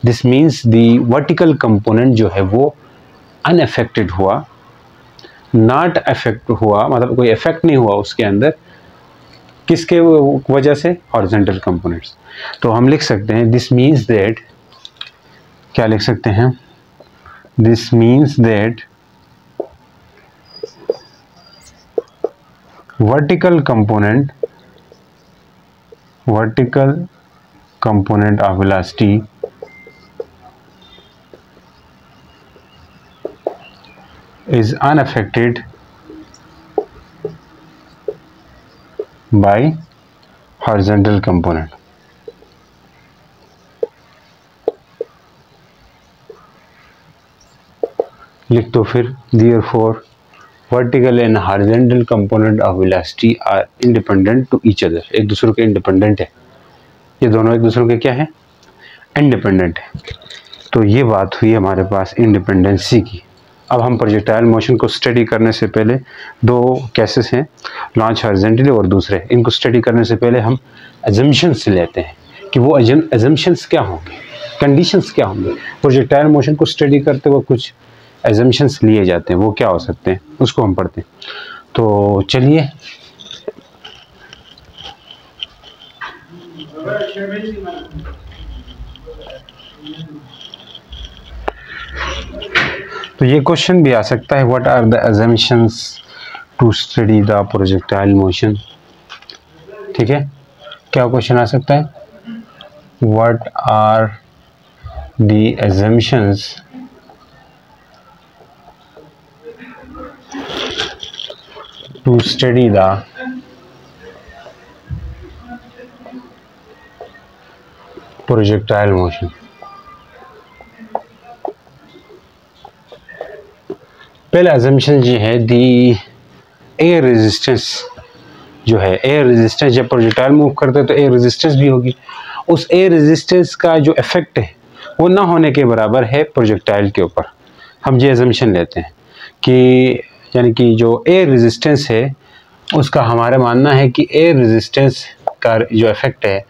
This means the vertical component जो है वो अनअफेक्टेड हुआ, नॉट अफेक्ट हुआ, मतलब कोई इफेक्ट नहीं हुआ उसके अंदर, किसके वजह से? Horizontal components. तो हम लिख सकते हैं, दिस मीन्स दैट, क्या लिख सकते हैं? This means that vertical component of velocity is unaffected by horizontal component। लिख दो फिर, therefore vertical and horizontal component of velocity are independent to each other। एक दूसरे के इंडिपेंडेंट है, ये दोनों एक दूसरे के क्या है? इंडिपेंडेंट है। तो ये बात हुई हमारे पास इंडिपेंडेंसी की। अब हम प्रोजेक्टाइल मोशन को स्टडी करने से पहले, दो केसेस हैं, लॉन्च हॉरिजॉन्टली और दूसरे, इनको स्टडी करने से पहले हम अजम्पशंस लेते हैं कि वो अजम्पशंस क्या होंगे, कंडीशंस क्या होंगे। प्रोजेक्टाइल मोशन को स्टडी करते हुए कुछ एजम्पशंस लिए जाते हैं, वो क्या हो सकते हैं, उसको हम पढ़ते हैं। तो चलिए, तो ये क्वेश्चन भी आ सकता है, what are the assumptions to study the projectile motion. ठीक है, क्या क्वेश्चन आ सकता है, what are the assumptions to study the projectile motion। पहला assumption ये है दी एयर रेजिस्टेंस जो है, एयर रेजिस्टेंस जब प्रोजेक्टाइल मूव करते हैं तो एयर रेजिस्टेंस भी होगी, उस एयर रेजिस्टेंस का जो इफेक्ट है वो ना होने के बराबर है प्रोजेक्टाइल के ऊपर। हम ये assumption लेते हैं कि यानी कि जो एयर रेजिस्टेंस है उसका हमारा मानना है कि एयर रेजिस्टेंस का जो इफेक्ट है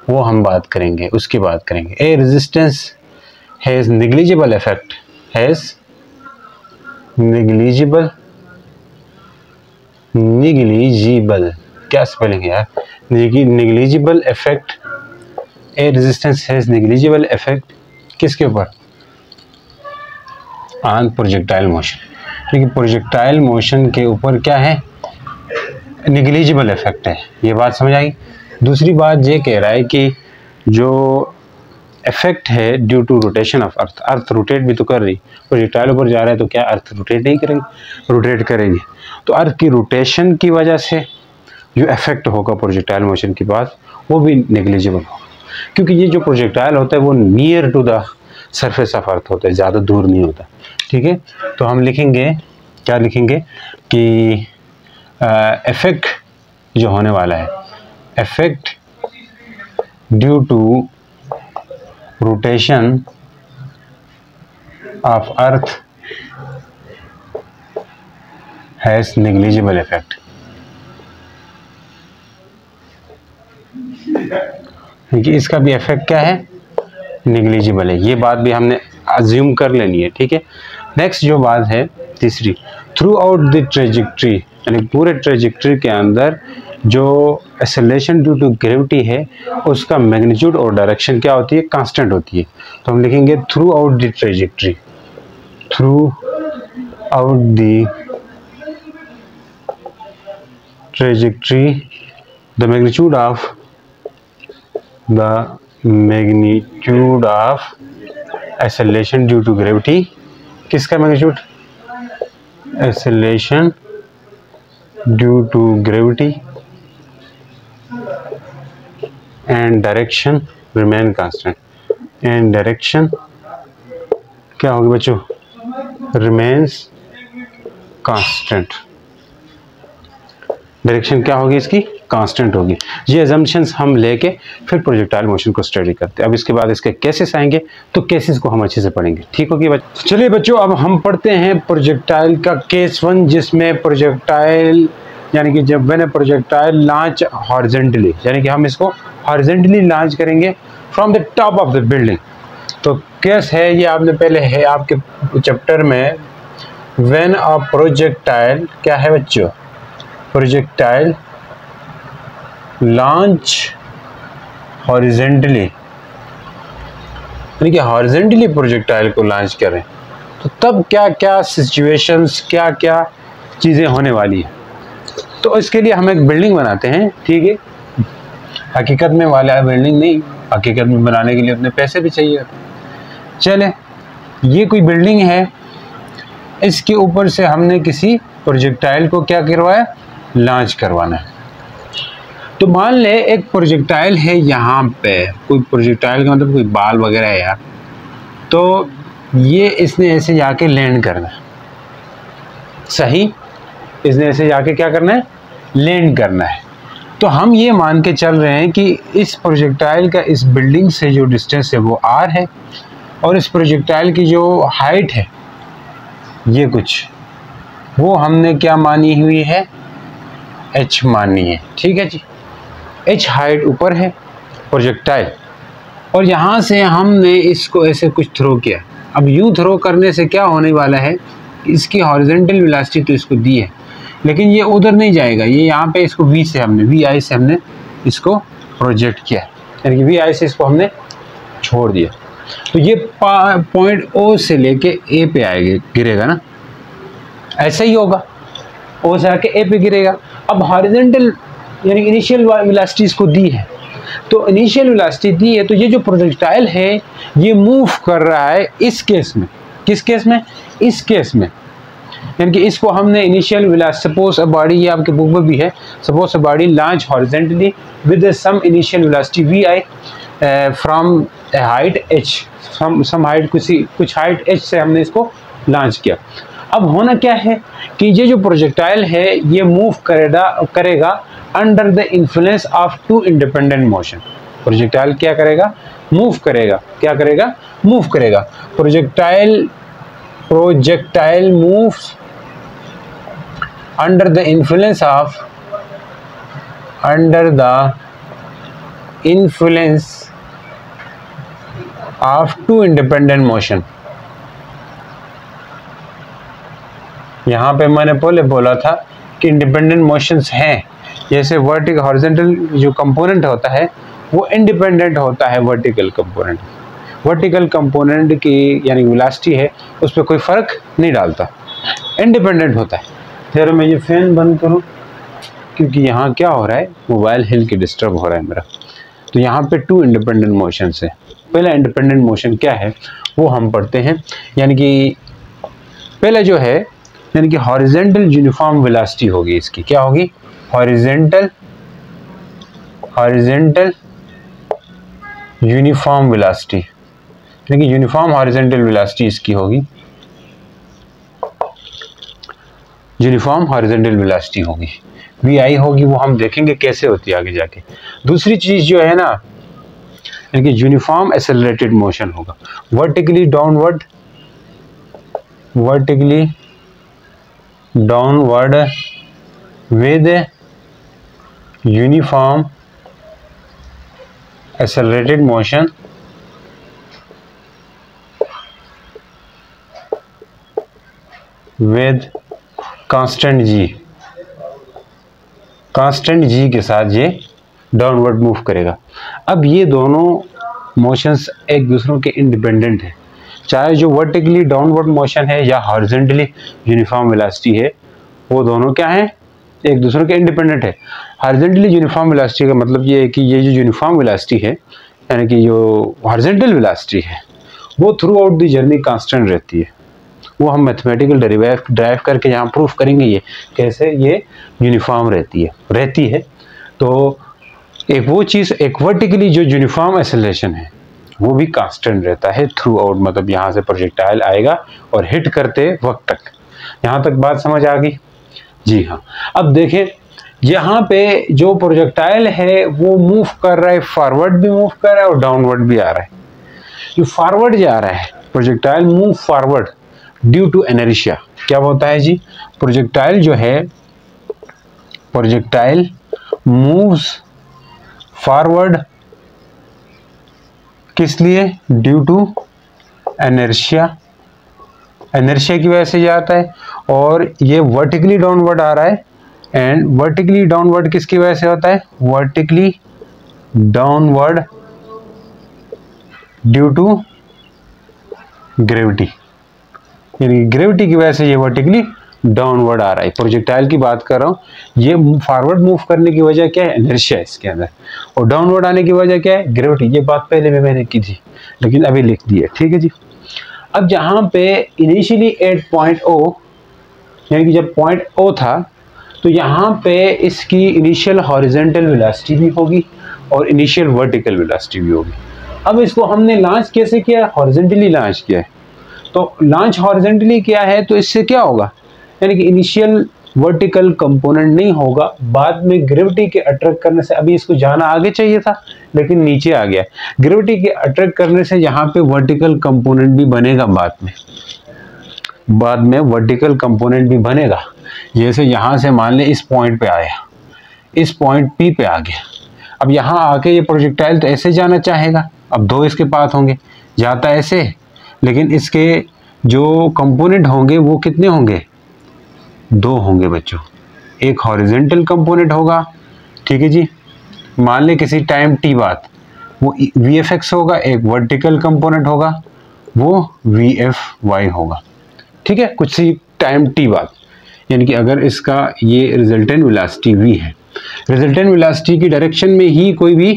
वो हम बात करेंगे, उसकी बात करेंगे। Air resistance has negligible effect, has negligible, negligible क्या स्पेलिंग है यार, negligible effect, air resistance has negligible effect किसके ऊपर, ऑन प्रोजेक्टाइल मोशन। क्योंकि प्रोजेक्टाइल मोशन के ऊपर क्या है, नेग्लिजिबल इफेक्ट है। ये बात समझ आई। दूसरी बात ये कह रहा है कि जो इफेक्ट है due to rotation of earth, earth rotate भी तो कर रही, प्रोजेक्टाइल ऊपर जा रहा है तो क्या अर्थ रोटेट नहीं करेगी, रोटेट करेगी, तो अर्थ की रोटेशन की वजह से जो इफेक्ट होगा प्रोजेक्टाइल मोशन की बात वो भी नेग्लिजिबल होगा। क्योंकि ये जो प्रोजेक्टाइल होता है वो near to the surface of earth होता है, ज़्यादा दूर नहीं होता। ठीक है, तो हम लिखेंगे, क्या लिखेंगे कि इफेक्ट जो होने वाला है, effect due to rotation of earth has negligible effect. क्योंकि इसका भी इफेक्ट क्या है, नेग्लिजिबल है। ये बात भी हमने अज्यूम कर लेनी है। ठीक है, नेक्स्ट जो बात है तीसरी, थ्रू आउट द ट्रेजेक्ट्री, यानी पूरे ट्रेजेक्ट्री के अंदर जो एक्सेलरेशन ड्यू टू ग्रेविटी है उसका मैग्नीट्यूड और डायरेक्शन क्या होती है, कांस्टेंट होती है। तो हम लिखेंगे throughout the trajectory, throughout the trajectory the magnitude of acceleration due to gravity, किसका magnitude, acceleration due to gravity and direction remain constant, and direction क्या होगी बच्चों, रिमेन्स कांस्टेंट, डायरेक्शन क्या होगी इसकी, कांस्टेंट होगी। ये अजम्पशंस हम लेके फिर प्रोजेक्टाइल मोशन को स्टडी करते हैं। अब इसके बाद इसके केसेस आएंगे तो केसेस को हम अच्छे से पढ़ेंगे। ठीक होगी बच्चों, चलिए बच्चों अब हम पढ़ते हैं प्रोजेक्टाइल का केस 1, जिसमें प्रोजेक्टाइल यानी कि जब मैंने प्रोजेक्टाइल लॉन्च हॉरिजॉन्टली, यानी कि हम इसको हॉरिजॉन्टली लॉन्च करेंगे from the top of the building. तो केस है ये आपने पहले है आपके चैप्टर में, व्हेन अ प्रोजेक्टाइल क्या है बच्चों, प्रोजेक्टाइल लॉन्च हॉरिजॉन्टली, यानी कि हॉरिजॉन्टली प्रोजेक्टाइल को लॉन्च करें तो तब क्या क्या सिचुएशंस, क्या क्या चीज़ें होने वाली है। तो इसके लिए हम एक बिल्डिंग बनाते हैं। ठीक है, हकीकत में वाला बिल्डिंग नहीं, हकीकत में बनाने के लिए उतने पैसे भी चाहिए। चले, ये कोई बिल्डिंग है, इसके ऊपर से हमने किसी प्रोजेक्टाइल को क्या करवाया, लॉन्च करवाना है। तो मान ले एक प्रोजेक्टाइल है यहाँ पे, कोई प्रोजेक्टाइल का मतलब कोई बाल वगैरह है यार, तो ये इसने ऐसे जाके लैंड करना है, सही, इसने ऐसे जाके क्या करना है, लैंड करना है। तो हम ये मान के चल रहे हैं कि इस प्रोजेक्टाइल का इस बिल्डिंग से जो डिस्टेंस है वो r है, और इस प्रोजेक्टाइल की जो हाइट है ये कुछ, वो हमने क्या मानी हुई है, h मानी है। ठीक है जी, h हाइट ऊपर है प्रोजेक्टाइल, और यहाँ से हमने इसको ऐसे कुछ थ्रो किया। अब यूँ थ्रो करने से क्या होने वाला है, इसकी हॉरिजॉन्टल वेलोसिटी तो इसको दी है, लेकिन ये उधर नहीं जाएगा, ये यहाँ पे इसको v से हमने, vi से हमने इसको प्रोजेक्ट किया, यानी कि vi से इसको हमने छोड़ दिया। तो ये पॉइंट O से लेके A पे आएगा, गिरेगा ना, ऐसा ही होगा, O से आके A पे गिरेगा। अब हॉरिजॉन्टल यानी इनिशियल वेलोसिटी इसको दी है, तो इनिशियल वेलोसिटी दी है, तो ये जो प्रोजेक्टाइल है ये मूव कर रहा है इस केस में। किस केस में? इस केस में, यानी कि इसको हमने initial velocity, suppose a body, ये आपके बुक में भी है, suppose a body launch horizontally with some initial velocity V I from height h, some height, कुछ हाइट h से हमने इसको लॉन्च किया। अब होना क्या है कि ये जो प्रोजेक्टाइल है ये मूव करेगा under the influence of two independent motion. Projectile क्या करेगा? मूव करेगा। क्या करेगा? मूव करेगा। Projectile moves under the influence of two independent motion. यहाँ पे मैंने पहले बोला था कि इंडिपेंडेंट मोशंस हैं, जैसे वर्टिकल हॉरिजॉन्टल जो कंपोनेंट होता है वो इंडिपेंडेंट होता है वर्टिकल कंपोनेंट। वर्टिकल कंपोनेंट की यानी वेलोसिटी है उस पर कोई फर्क नहीं डालता, इंडिपेंडेंट होता है। फिर मैं ये फैन बंद करूँ क्योंकि यहाँ क्या हो रहा है, मोबाइल हिल के डिस्टर्ब हो रहा है मेरा। तो यहाँ पे टू इंडिपेंडेंट मोशंस है। पहला इंडिपेंडेंट मोशन क्या है वो हम पढ़ते हैं, यानी कि पहला जो है यानी कि हॉरिजॉन्टल यूनिफॉर्म वेलोसिटी होगी इसकी। क्या होगी? हॉरिजॉन्टल यूनिफॉर्म वेलोसिटी, यानी कि यूनिफॉर्म हॉरिजॉन्टल वेलोसिटी इसकी होगी, यूनिफॉर्म हॉरिजॉन्टल वेलोसिटी होगी, वी आई होगी। वो हम देखेंगे कैसे होती है आगे जाके। दूसरी चीज जो है ना, यानी कि यूनिफॉर्म एक्सेलरेटेड मोशन होगा, vertically downward with uniform accelerated motion with constant g के साथ ये डाउनवर्ड मूव करेगा। अब ये दोनों मोशंस एक दूसरों के इंडिपेंडेंट है, चाहे जो वर्टिकली डाउनवर्ड मोशन है या हॉरिजॉन्टली यूनिफॉर्म वेलोसिटी है, वो दोनों क्या है? एक दूसरे के इंडिपेंडेंट है। हॉरिजॉन्टली यूनिफॉर्म वेलोसिटी का मतलब ये है कि ये जो यूनिफॉर्म वेलोसिटी है यानी कि जो हॉरिजॉन्टल वेलोसिटी है वो through out the journey constant रहती है। वो हम मैथमेटिकल ड्राइव करके यहाँ प्रूफ करेंगे ये कैसे ये यूनिफॉर्म रहती है। तो एक वो चीज़, एक वर्टिकली जो यूनिफॉर्म एक्सेलरेशन है वो भी कांस्टेंट रहता है थ्रू आउट, मतलब यहाँ से प्रोजेक्टाइल आएगा और हिट करते वक्त तक। यहाँ तक बात समझ आ गई? जी हाँ। अब देखें यहाँ पे जो प्रोजेक्टाइल है वो मूव कर रहा है, फॉरवर्ड भी मूव कर रहा है और डाउनवर्ड भी आ रहा है। जो फॉरवर्ड जा रहा है projectile move forward due to inertia. क्या होता है जी? प्रोजेक्टाइल जो है, प्रोजेक्टाइल मूव्स फॉरवर्ड किस लिए? Due to inertia. इनर्शिया की वजह से जाता है। और ये वर्टिकली डाउनवर्ड आ रहा है, एंड वर्टिकली डाउनवर्ड किसकी वजह से होता है? Vertically downward due to gravity, यानी ग्रेविटी की वजह से ये वर्टिकली डाउनवर्ड आ रहा है। प्रोजेक्टाइल की बात कर रहा हूँ, ये फॉरवर्ड मूव करने की वजह क्या है? इनर्शिया इसके अंदर, और डाउनवर्ड आने की वजह क्या है? ग्रेविटी। ये बात पहले भी मैंने की थी लेकिन अभी लिख दी है, ठीक है जी। अब जहाँ पे इनिशियली एट पॉइंट ओ, यानी कि जब पॉइंट ओ था तो यहाँ पे इसकी इनिशियल हॉरिजॉन्टल वेलोसिटी भी होगी और इनिशियल वर्टिकल वेलोसिटी भी होगी। अब इसको हमने लॉन्च कैसे किया? हॉरिजॉन्टली लॉन्च किया है। तो लॉन्च हॉरिजॉन्टली किया है तो इससे क्या होगा? यानी कि इनिशियल वर्टिकल कंपोनेंट नहीं होगा, बाद में ग्रेविटी के अट्रैक्ट करने से, अभी इसको जाना आगे चाहिए था लेकिन नीचे आ गया। ग्रेविटी के अट्रैक्ट करने से यहाँ पे वर्टिकल कंपोनेंट भी बनेगा, बाद में वर्टिकल कंपोनेंट भी बनेगा। जैसे यहाँ से मान ले इस पॉइंट पे आया, इस पॉइंट पी पे आ गया, अब यहाँ आके ये प्रोजेक्टाइल तो ऐसे जाना चाहेगा, अब दो इसके पाथ होंगे, जाता ऐसे, लेकिन इसके जो कंपोनेंट होंगे वो कितने होंगे? दो होंगे बच्चों। एक हॉरिजॉन्टल कंपोनेंट होगा, ठीक है जी, मान ले किसी टाइम टी बाद वो VFX होगा, एक वर्टिकल कंपोनेंट होगा वो VFY होगा, ठीक है, कुछ सी टाइम टी बाद। यानी कि अगर इसका ये रिजल्टेंट वेलोसिटी V है, रिजल्टेंट वेलोसिटी की डायरेक्शन में ही कोई भी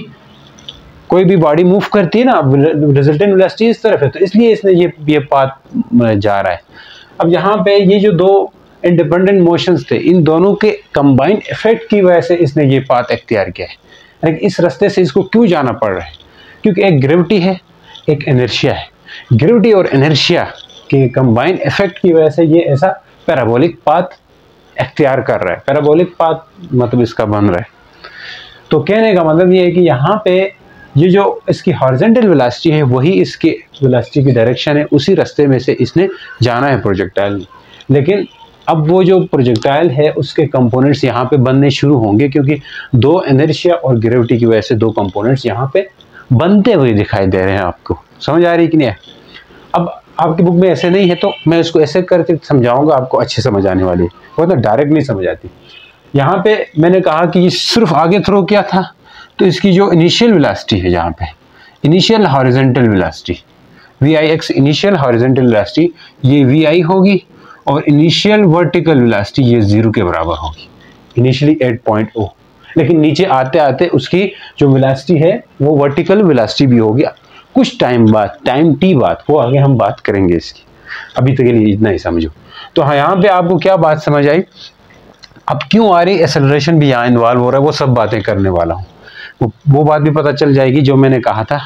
कोई भी बॉडी मूव करती है ना, रिजल्टेंट वेलोसिटी इस तरफ है, तो इसलिए इसने ये पाथ जा रहा है। अब यहाँ पे ये जो दो इंडिपेंडेंट मोशंस थे, इन दोनों के कंबाइंड इफेक्ट की वजह से इसने ये पाथ इख्तियार किया है। लेकिन इस रास्ते से इसको क्यों जाना पड़ रहा है? क्योंकि एक ग्रेविटी है, एक इनर्शिया है। ग्रेविटी और इनर्शिया के कंबाइंड इफेक्ट की वजह से ये ऐसा पैराबोलिक पाथ इख्तियार कर रहा है। पैराबोलिक पाथ मतलब इसका बन रहा है। तो कहने का मतलब ये है कि यहाँ पे ये जो इसकी हॉरिजॉन्टल वेलोसिटी है वही इसकी वेलोसिटी की डायरेक्शन है, उसी रास्ते में से इसने जाना है प्रोजेक्टाइल ने। लेकिन अब वो जो प्रोजेक्टाइल है उसके कंपोनेंट्स यहाँ पे बनने शुरू होंगे, क्योंकि दो इनर्शिया और ग्रेविटी की वजह से दो कंपोनेंट्स यहाँ पे बनते हुए दिखाई दे रहे हैं। आपको समझ आ रही है कि नहीं? अब आपकी बुक में ऐसे नहीं है तो मैं इसको ऐसे करके समझाऊंगा, आपको अच्छे समझ आने वाली है। वो तो डायरेक्ट नहीं समझ आती। यहाँ पे मैंने कहा कि ये सिर्फ आगे थ्रो किया था, तो इसकी जो इनिशियल वेलोसिटी है, यहाँ पे initial horizontal velocity VIX, initial horizontal velocity ये VI होगी, और इनिशियल वर्टिकल वेलोसिटी ये 0 के बराबर होगी, इनिशियली 8.0। लेकिन नीचे आते आते उसकी जो वेलोसिटी है वो वर्टिकल वेलोसिटी भी होगी कुछ टाइम बाद, टाइम t बाद, वो आगे हम बात करेंगे इसकी। अभी तक के लिए इतना ही समझो। तो हाँ, यहाँ पे आपको क्या बात समझ आई? अब क्यों आ रही एक्सेलरेशन भी यहाँ इन्वॉल्व हो रहा है, वो सब बातें करने वाला हूँ। वो बात भी पता चल जाएगी जो मैंने कहा था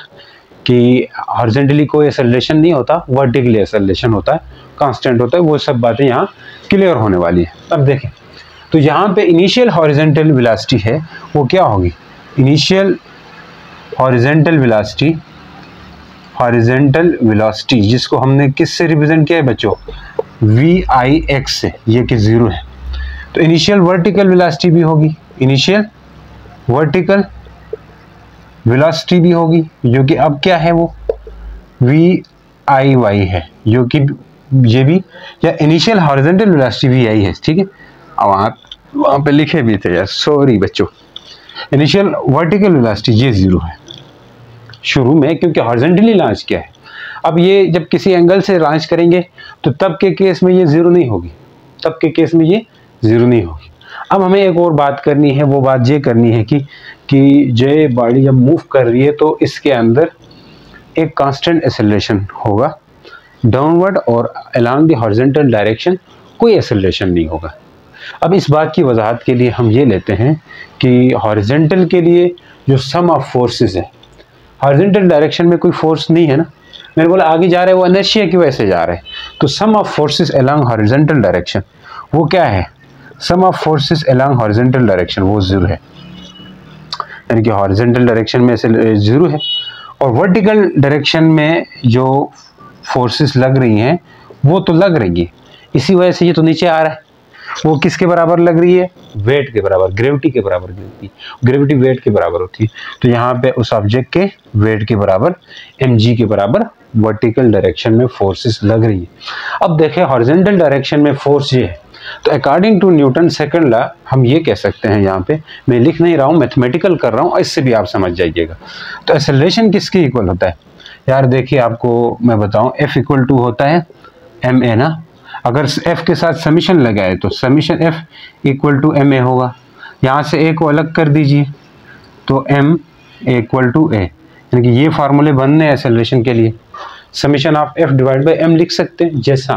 कि हॉरिजॉन्टली कोई एक्सेलरेशन नहीं होता, वर्टिकली एक्सेलरेशन होता है, कांस्टेंट होता है। वो सब बातें यहाँ क्लियर होने वाली है। अब देखें, तो यहाँ पे इनिशियल हॉरिजॉन्टल वेलोसिटी है वो क्या होगी? Initial horizontal velocity, horizontal velocity जिसको हमने किससे रिप्रेजेंट किया है बच्चों? VIX से, ये कि 0 है। तो इनिशियल वर्टिकल वेलोसिटी भी होगी, इनिशियल वर्टिकल वेलोसिटी भी होगी, जो कि अब क्या है वो VIY है, जो कि ये भी, या इनिशियल हॉरिजॉन्टल वेलोसिटी VI है। ठीक है, अब वहाँ पे लिखे भी थे यार, सॉरी बच्चों। इनिशियल वर्टिकल वेलोसिटी ये 0 है शुरू में, क्योंकि हॉरिजॉन्टली लॉन्च किया है। अब ये जब किसी एंगल से लॉन्च करेंगे तो तब के केस में ये 0 नहीं होगी, तब के केस में ये 0 नहीं होगी। अब हमें एक और बात करनी है, वो बात ये करनी है कि जे बॉडी जब मूव कर रही है तो इसके अंदर एक कांस्टेंट एक्सेलरेशन होगा डाउनवर्ड, और अलोंग द हॉरिजॉन्टल डायरेक्शन कोई एक्सेलरेशन नहीं होगा। अब इस बात की वजाहत के लिए हम ये लेते हैं कि हॉरिजॉन्टल के लिए जो सम ऑफ फोर्सेस है, हॉरिजॉन्टल डायरेक्शन में कोई फोर्स नहीं है ना, मैंने बोला आगे जा रहे हैं वो इनर्शिया की वजह से जा रहे हैं। तो sum of forces along horizontal direction वो क्या है? Sum of forces along horizontal direction वो 0 है, यानी कि हॉरिजॉन्टल डायरेक्शन में से 0 है। और वर्टिकल डायरेक्शन में जो फोर्सेस लग रही हैं वो तो लग रही है, इसी वजह से ये तो नीचे आ रहा है। वो किसके बराबर लग रही है? वेट के बराबर, ग्रेविटी के बराबर गिरती है। ग्रेविटी वेट के बराबर होती है, तो यहाँ पे उस ऑब्जेक्ट के वेट के बराबर mg के बराबर वर्टिकल डायरेक्शन में फोर्सेस लग रही है। अब देखें हॉरिजॉन्टल डायरेक्शन में फोर्स ये है, तो according to Newton second law हम ये कह सकते हैं, यहाँ पे मैं लिख नहीं रहा हूँ, मैथमेटिकल कर रहा हूँ, इससे भी आप समझ जाइएगा। तो एक्सेलरेशन किसके इक्वल होता है यार? देखिए आपको मैं बताऊँ, F इक्वल टू होता है ma ना। अगर F के साथ समीशन लगाए तो summation F equal to ma होगा। यहाँ से a को अलग कर दीजिए तो m इक्वल टू a, यानी कि ये फार्मूले बनने हैं एक्सेलरेशन के लिए। Summation of F divide by m लिख सकते हैं जैसा।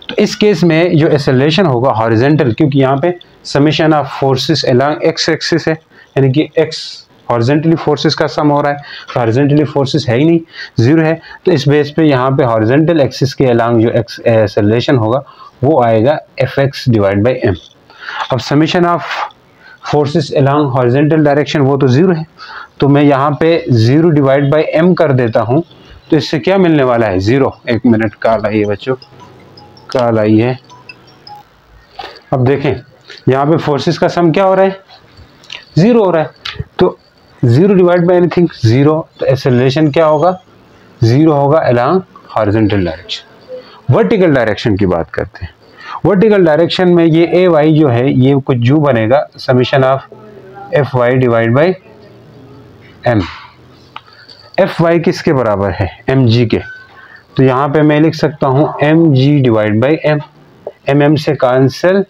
तो इस केस में जो एक्सेलरेशन होगा हॉरिजॉन्टल, क्योंकि यहाँ पे summation of forces along x axis है, यानी कि x हॉरिजॉन्टली फोर्सेस का सम हो रहा है, तो हॉरिजॉन्टली फोर्सेस है ही नहीं, 0 है। तो इस बेस पे यहाँ पे हॉरिजॉन्टल एक्सिस के अलोंग जो एक्सेलरेशन होगा वो आएगा fx डिवाइड बाई m। अब summation of forces along horizontal direction वो तो 0 है, तो मैं यहाँ पे 0 डिवाइड बाई m कर देता हूँ, तो इससे क्या मिलने वाला है? 0। एक मिनट, कॉल आई है बच्चों, कॉल आई है। अब देखें यहाँ पे फोर्सेस का सम क्या हो रहा है? 0 हो रहा है, तो 0 डिवाइड बाई एनीथिंग 0, तो एक्सेलरेशन क्या होगा? 0 होगा along horizontal direction. Vertical direction की बात करते हैं। वर्टिकल डायरेक्शन में ये ए वाई जो है ये कुछ जो बनेगा summation of F Y divide by M. F Y किसके बराबर है? एम जी के। तो यहाँ पे मैं लिख सकता हूँ M G divide by M. M M से कैंसिल,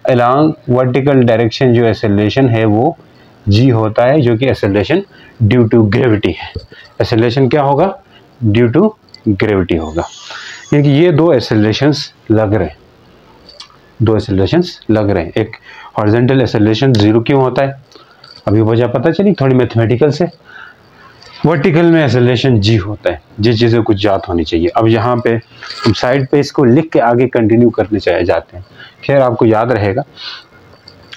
अलोंग वर्टिकल डायरेक्शन जो एक्सेलरेशन है वो जी होता है, जो कि एक्सेलरेशन ड्यू टू ग्रेविटी है। एक्सेलरेशन क्या होगा? ड्यू टू ग्रेविटी होगा। क्योंकि ये दो एक्सेलरेशंस लग रहे हैं, दो एक्सेलरेशंस लग रहे हैं। एक हॉरिजॉन्टल एक्सेलरेशन 0 क्यों होता है, अभी वजह पता चली थोड़ी मैथमेटिकल से। वर्टिकल में एक्सेलरेशन जी होता है। जिस चीज़ें कुछ याद होनी चाहिए। अब यहाँ पे हम साइड पे इसको लिख के आगे कंटिन्यू करने चाहिए जाते हैं, खैर आपको याद रहेगा।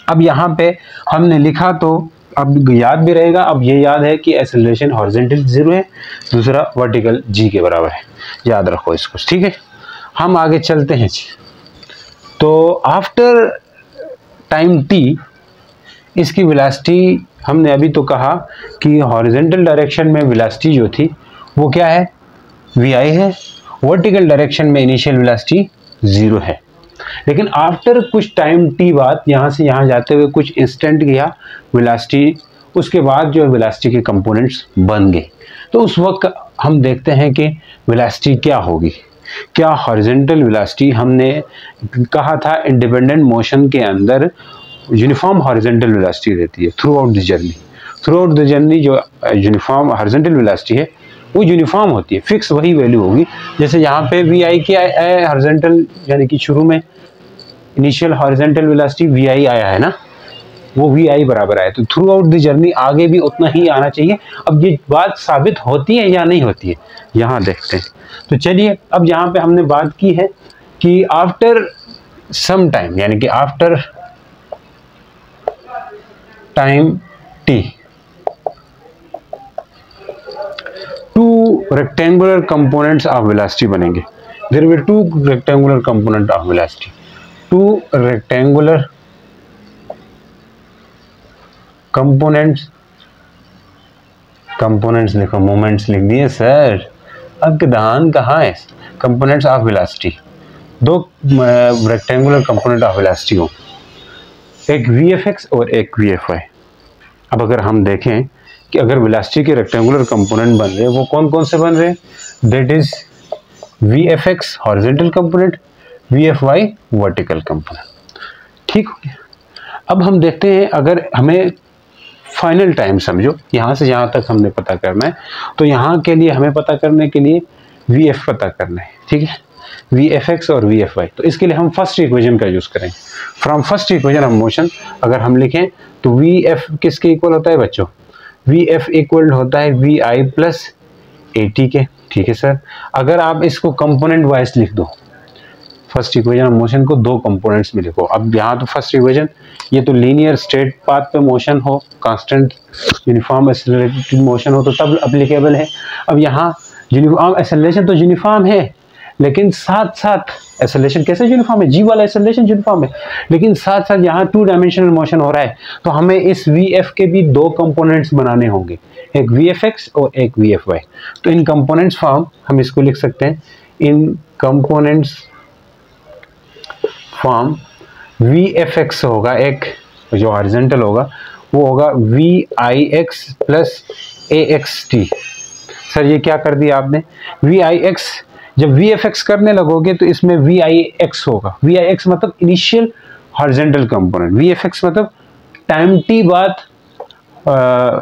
अब यहाँ पे हमने लिखा तो अब याद भी रहेगा। अब ये याद है कि एक्सेलरेशन हॉरिजॉन्टल 0 है, दूसरा वर्टिकल जी के बराबर है, याद रखो इसको, ठीक है। हम आगे चलते हैं। तो आफ्टर टाइम टी इसकी वेलोसिटी, हमने अभी तो कहा कि हॉरिजॉन्टल डायरेक्शन में वेलोसिटी जो थी वो क्या है? vi है। वर्टिकल डायरेक्शन में इनिशियल वेलोसिटी 0 है। लेकिन आफ्टर कुछ टाइम टी बाद, यहाँ से यहाँ जाते हुए कुछ इंस्टेंट गया वेलोसिटी, उसके बाद जो वेलोसिटी के कंपोनेंट्स बन गए। तो उस वक्त हम देखते हैं कि वेलोसिटी क्या होगी। क्या हॉरिजॉन्टल वेलोसिटी, हमने कहा था इंडिपेंडेंट मोशन के अंदर यूनिफॉर्म हॉरिजॉन्टल वेलोसिटी रहती है throughout the journey. Through out the journey जो यूनिफॉर्म हॉरिजॉन्टल वेलोसिटी है वो यूनिफॉर्म होती है, फिक्स वही वैल्यू होगी। जैसे यहाँ पे वी आई क्या है हॉरिजॉन्टल, यानी कि शुरू में इनिशियल हॉरिजॉन्टल वेलोसिटी वी आई आया है ना, वो वी आई बराबर आया। तो थ्रू आउट द जर्नी आगे भी उतना ही आना चाहिए। अब ये बात साबित होती है या नहीं होती है, यहाँ देखते हैं। तो चलिए, अब यहाँ पे हमने बात की है कि आफ्टर सम टाइम, यानी कि after time t, two rectangular components of velocity बनेंगे। There will two rectangular component of velocity, two rectangular components लिखो, मोमेंट्स लिख दिए सर, अब ध्यान कहाँ है? कंपोनेंट्स ऑफ वेलोसिटी, दो रेक्टेंगुलर कंपोनेंट ऑफ वेलोसिटी हो, एक VFX और एक VFY। अब अगर हम देखें कि अगर वेलोसिटी के रेक्टेंगुलर कंपोनेंट बन रहे हैं, वो कौन कौन से बन रहे हैं? That is VFX horizontal component, VFY vertical component, ठीक हो गया। अब हम देखते हैं, अगर हमें फाइनल टाइम समझो, यहाँ से यहाँ तक हमने पता करना है, तो यहाँ के लिए हमें पता करने के लिए VF पता करना है, ठीक है, VFX और VFY। तो इसके लिए हम फर्स्ट इक्वेशन का यूज करें। From first equation of motion अगर हम लिखें तो VF किसके इक्वल होता है बच्चों? VF इक्वल होता है VI प्लस AT के, ठीक है सर। अगर आप इसको कंपोनेंट वाइज लिख दो, फर्स्ट इक्वेशन ऑफ मोशन को दो कंपोनेंट्स में लिखो। अब यहाँ तो फर्स्ट इक्वेशन, ये तो लीनियर स्ट्रेट पाथ पे मोशन हो, कांस्टेंट यूनिफॉर्म एक्सेलरेटेड मोशन हो तो तब एप्लीकेबल है। अब यहाँ यूनिफॉर्म एक्सेलरेशन तो यूनिफॉर्म है, लेकिन साथ साथ एक्सेलरेशन कैसे यूनिफॉर्म है? जी वाला एक्सेलरेशन यूनिफॉर्म है, लेकिन साथ साथ यहाँ 2 डायमेंशनल मोशन हो रहा है, तो हमें इस VF के भी दो कंपोनेंट्स बनाने होंगे, एक VFX और एक VFY। तो इन कंपोनेंट्स फॉर्म हम इसको लिख सकते हैं, इन कंपोनेंट्स फॉर्म VFX होगा, एक जो हॉरिजॉन्टल होगा वो होगा VIX प्लस AXT। सर ये क्या कर दिया आपने? VIX, जब VFX करने लगोगे तो इसमें VIX होगा। VIX मतलब इनिशियल हॉरिजॉन्टल कंपोनेंट, VFX मतलब टाइम टी बाद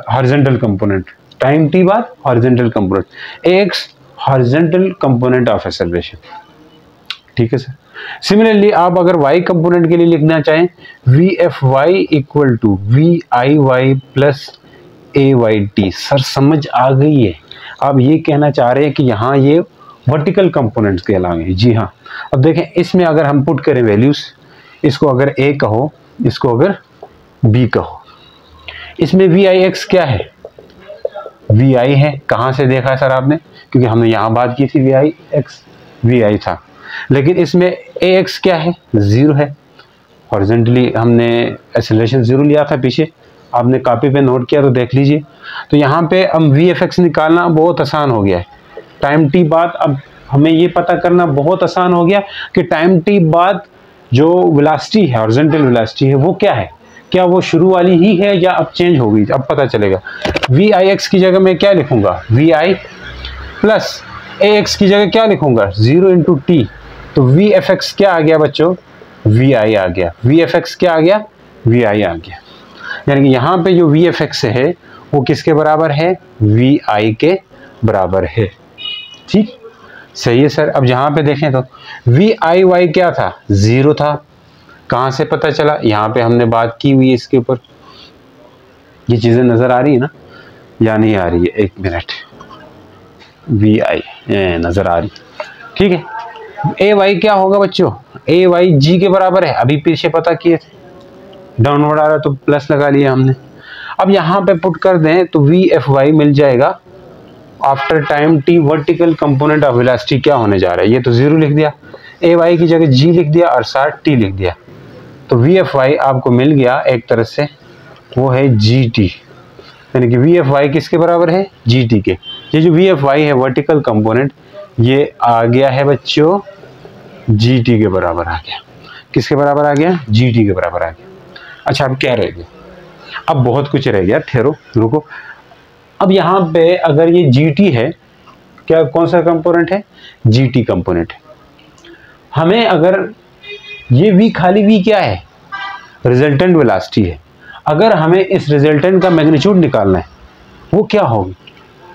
हॉरिजॉन्टल कंपोनेंट, टाइम टी बाद horizontal component, AX horizontal component of acceleration, ठीक है सर। सिमिलरली आप अगर y कंपोनेंट के लिए लिखना चाहें, VFY equal to VIY plus AYT। Sir समझ आ गई है? आप ये कहना चाह रहे हैं कि यहाँ ये वर्टिकल कंपोनेंट्स कहलाएंगे। जी हाँ। अब देखें, इसमें अगर हम पुट करें वैल्यूज, इसको अगर A कहो, इसको अगर B कहो, इसमें VIX क्या है? VI है। कहाँ से देखा है सर आपने? क्योंकि हमने यहाँ बात की थी VIX, VI था। लेकिन इसमें AX क्या है? 0 है। हॉरिजॉन्टली हमने एक्सेलरेशन 0 लिया था पीछे, आपने कॉपी पे नोट किया तो देख लीजिए। तो यहाँ पे हम VFX निकालना बहुत आसान हो गया है। टाइम टी बाद अब हमें ये पता करना बहुत आसान हो गया कि टाइम टी बाद जो वेलोसिटी है, हॉरिजॉन्टल वेलोसिटी है, वो क्या है? क्या वो शुरू वाली ही है या अब चेंज हो गई? अब पता चलेगा। VIX की जगह मैं क्या लिखूंगा? VI प्लस AX की जगह क्या लिखूंगा? 0 इंटू T। तो VFX क्या आ गया बच्चों? VI आ गया। VFX क्या आ गया? VI आ गया। यानी कि यहाँ पे जो वी एफ एक्स है वो किसके बराबर है, वी आई के बराबर है। ठीक, सही है सर। अब जहाँ पे देखें तो वी आई वाई क्या था, 0 था। कहाँ से पता चला, यहाँ पे हमने बात की हुई है इसके ऊपर। ये चीज़ें नज़र आ रही है ना या नहीं आ रही है, एक मिनट, वी आई नज़र आ रही, ठीक है। ए वाई क्या होगा बच्चों, ए वाई जी के बराबर है, अभी पीछे पता किए थे। डाउनवर्ड आ रहा तो प्लस लगा लिया हमने। अब यहाँ पे पुट कर दें तो वी एफ वाई मिल जाएगा after time T vertical component of velocity क्या होने जा रहा है, ये तो 0 लिख दिया, ए वाई की जगह जी लिख दिया और साथ टी लिख दिया, तो वी एफ वाई आपको मिल गया एक तरह से, वो है जी टी। यानी कि वी एफ वाई किसके बराबर है, जी टी के। ये जो वी एफ वाई है वर्टिकल कंपोनेंट, ये आ गया है बच्चों जी टी के बराबर आ गया। किसके बराबर आ गया, जी टी के बराबर आ गया। अच्छा, अब क्या रह गया, अब बहुत कुछ रह गया, ठहरो रुको। अब यहाँ पे अगर ये जी टी है, क्या कौन सा कंपोनेंट है, जी टी कंपोनेंट है। हमें अगर ये वी खाली वी क्या है, रिजल्टेंट वेलोसिटी है। अगर हमें इस रिजल्टेंट का मैग्नीट्यूड निकालना है, वो क्या होगी,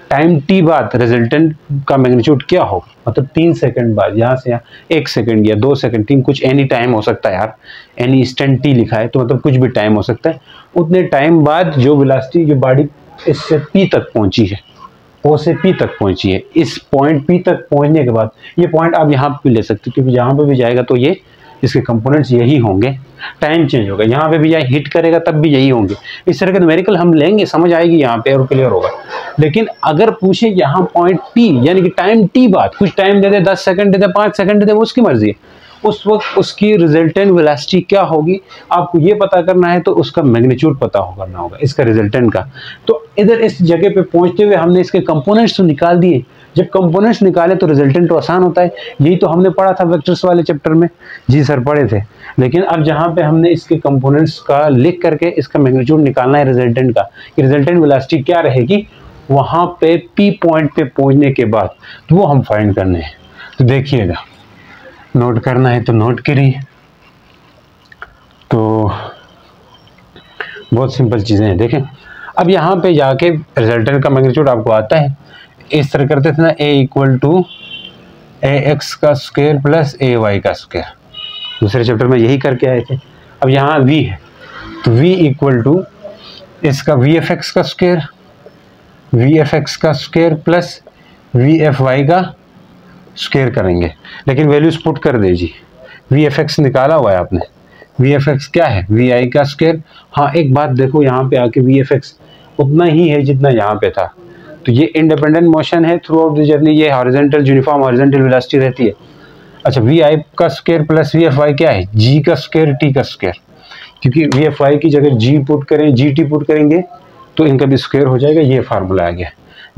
टाइम टी बाद रिजल्टेंट का मैग्नीट्यूड क्या होगा, मतलब 3 सेकंड बाद, यहाँ से यहाँ 1 सेकंड या 2 सेकंड, 3, कुछ एनी टाइम हो सकता है यार, एनी इंस्टेंट टी लिखा है तो मतलब कुछ भी टाइम हो सकता है। उतने टाइम बाद जो वेलोसिटी, जो बॉडी इससे पी तक पहुंची है, ओ से पी तक पहुंची है, इस पॉइंट पी तक पहुंचने के बाद, ये पॉइंट आप यहाँ पे ले सकते हो क्योंकि जहाँ पे भी जाएगा तो ये इसके कंपोनेंट्स यही होंगे, टाइम चेंज होगा, यहाँ पे भी जाए हिट करेगा तब भी यही होंगे। इस तरह के न्यूमेरिकल हम लेंगे, समझ आएगी यहाँ पे और क्लियर होगा। लेकिन अगर पूछे यहाँ पॉइंट पी यानी कि टाइम टी बाद, कुछ टाइम दे दे, 10 सेकंड दे दे, 5 सेकंड दे दे, वो उसकी मर्जी है, उस वक्त उसकी रिजल्टेंट वेलोसिटी क्या होगी आपको ये पता करना है, तो उसका मैग्नीट्यूड पता करना होगा इसका रिजल्टेंट का। तो इधर इस जगह पे पहुंचते हुए हमने इसके कंपोनेंट्स तो निकाल दिए। जब कंपोनेंट्स निकाले तो रिजल्टेंट तो आसान होता है, यही तो हमने पढ़ा था वेक्टर्स वाले चैप्टर में। जी सर पढ़े थे। लेकिन अब जहाँ पे हमने इसके कंपोनेंट्स का लिख करके इसका मैग्नीट्यूड निकालना है रिजल्टेंट का, कि रिजल्टेंट वेलोसिटी क्या रहेगी वहाँ पे पी पॉइंट पे पहुँचने के बाद, तो वो हम फाइंड करने हैं। तो देखिएगा, नोट करना है तो नोट करिए। तो बहुत सिंपल चीज़ें हैं, देखें। अब यहाँ पे जाके रिजल्टेंट का मैग्नीट्यूड आपको आता है, इस तरह करते थे ना, a equal to A X का स्क्वायर प्लस ए वाई का स्क्वायर, दूसरे चैप्टर में यही करके आए थे। अब यहाँ v है तो v इक्वल टू इसका वी एफ एक्स का square plus V F Y का स्क्वायर करेंगे, लेकिन वैल्यूज पुट कर दीजिए। वी एफ एक्स निकाला हुआ है आपने, वी एफ एक्स क्या है, वी आई का स्क्वायर। हाँ एक बात देखो, यहाँ पे आके वी एफ एक्स उतना ही है जितना यहाँ पे था, तो ये इंडिपेंडेंट मोशन है थ्रू आउट द जर्नी, ये हॉरिजॉन्टल यूनिफॉर्म हॉरिजॉन्टल वेलोसिटी रहती है। अच्छा, वी आई का square plus V F Y क्या है, जी का स्क्वायर टी का स्क्वायर, क्योंकि वी एफ वाई की जगह जी पुट करें, जी टी पुट करेंगे तो इनका भी स्क्वायर हो जाएगा। ये फार्मूला आ गया।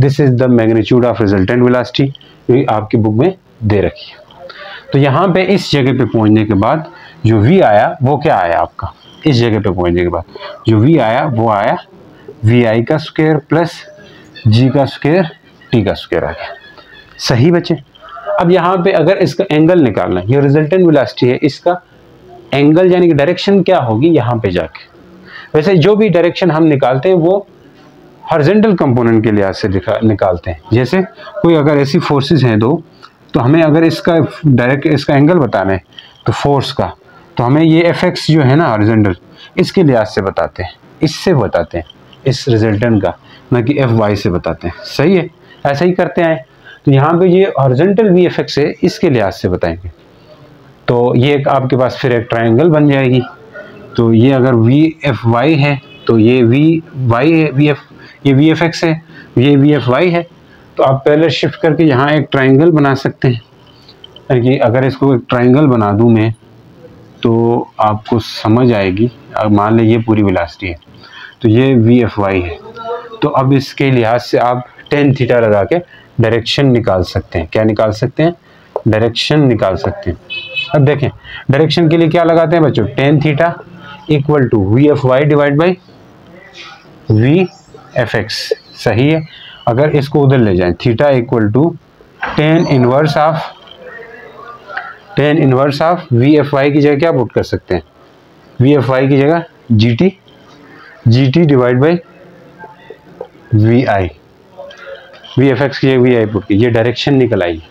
This is the magnitude of resultant velocity, ये आपकी बुक में दे रखी है। तो यहाँ पे इस जगह पे पहुँचने के बाद जो v आया वो क्या आया आपका, इस जगह पे पहुँचने के बाद जो v आया वो आया वी आई का स्क्वायर प्लस जी का स्क्वायर टी का स्क्वायर आ गया। सही बच्चे। अब यहाँ पे अगर इसका एंगल निकालना है, ये रिजल्टेंट वेलोसिटी है, इसका एंगल यानी कि डायरेक्शन क्या होगी यहाँ पे जाके। वैसे जो भी डायरेक्शन हम निकालते हैं वो हॉरिजॉन्टल कंपोनेंट के लिहाज से निकालते हैं। जैसे कोई अगर ऐसी फोर्सेस हैं दो, तो हमें अगर इसका डायरेक्ट इसका एंगल बताना है तो फोर्स का, तो हमें ये एफ एक्स जो है ना हॉरिजॉन्टल, इसके लिहाज से बताते हैं, इससे बताते हैं इस रिजल्टेंट का, ना कि एफ वाई से बताते हैं। सही है, ऐसा ही करते हैं। तो यहाँ पे ये हॉरिजॉन्टल वी एफ एक्स है, इसके लिहाज से बताएंगे। तो ये एक आपके पास फिर एक ट्रायंगल बन जाएगी। तो ये अगर वी एफ वाई है तो ये वी वाई है, ये वी एफ एक्स है, ये वी एफ वाई है। तो आप पहले शिफ्ट करके यहाँ एक ट्रायंगल बना सकते हैं। कि अगर इसको एक ट्रायंगल बना दूँ मैं तो आपको समझ आएगी। अब मान लें ये पूरी वेलोसिटी है, तो ये वी एफ वाई है। तो अब इसके लिहाज से आप टेन थीटा लगा के डायरेक्शन निकाल सकते हैं। क्या निकाल सकते हैं, डायरेक्शन निकाल सकते हैं। अब देखें डायरेक्शन के लिए क्या लगाते हैं बच्चों, tan theta equal to V F Y divide by V F X. सही है। अगर इसको उधर ले जाएं, theta equal to tan inverse of V F Y की जगह क्या पुट कर सकते हैं, वी एफ वाई की जगह G T G T divide by V I, V F X की वी आई पुट की, ये डायरेक्शन निकल आई।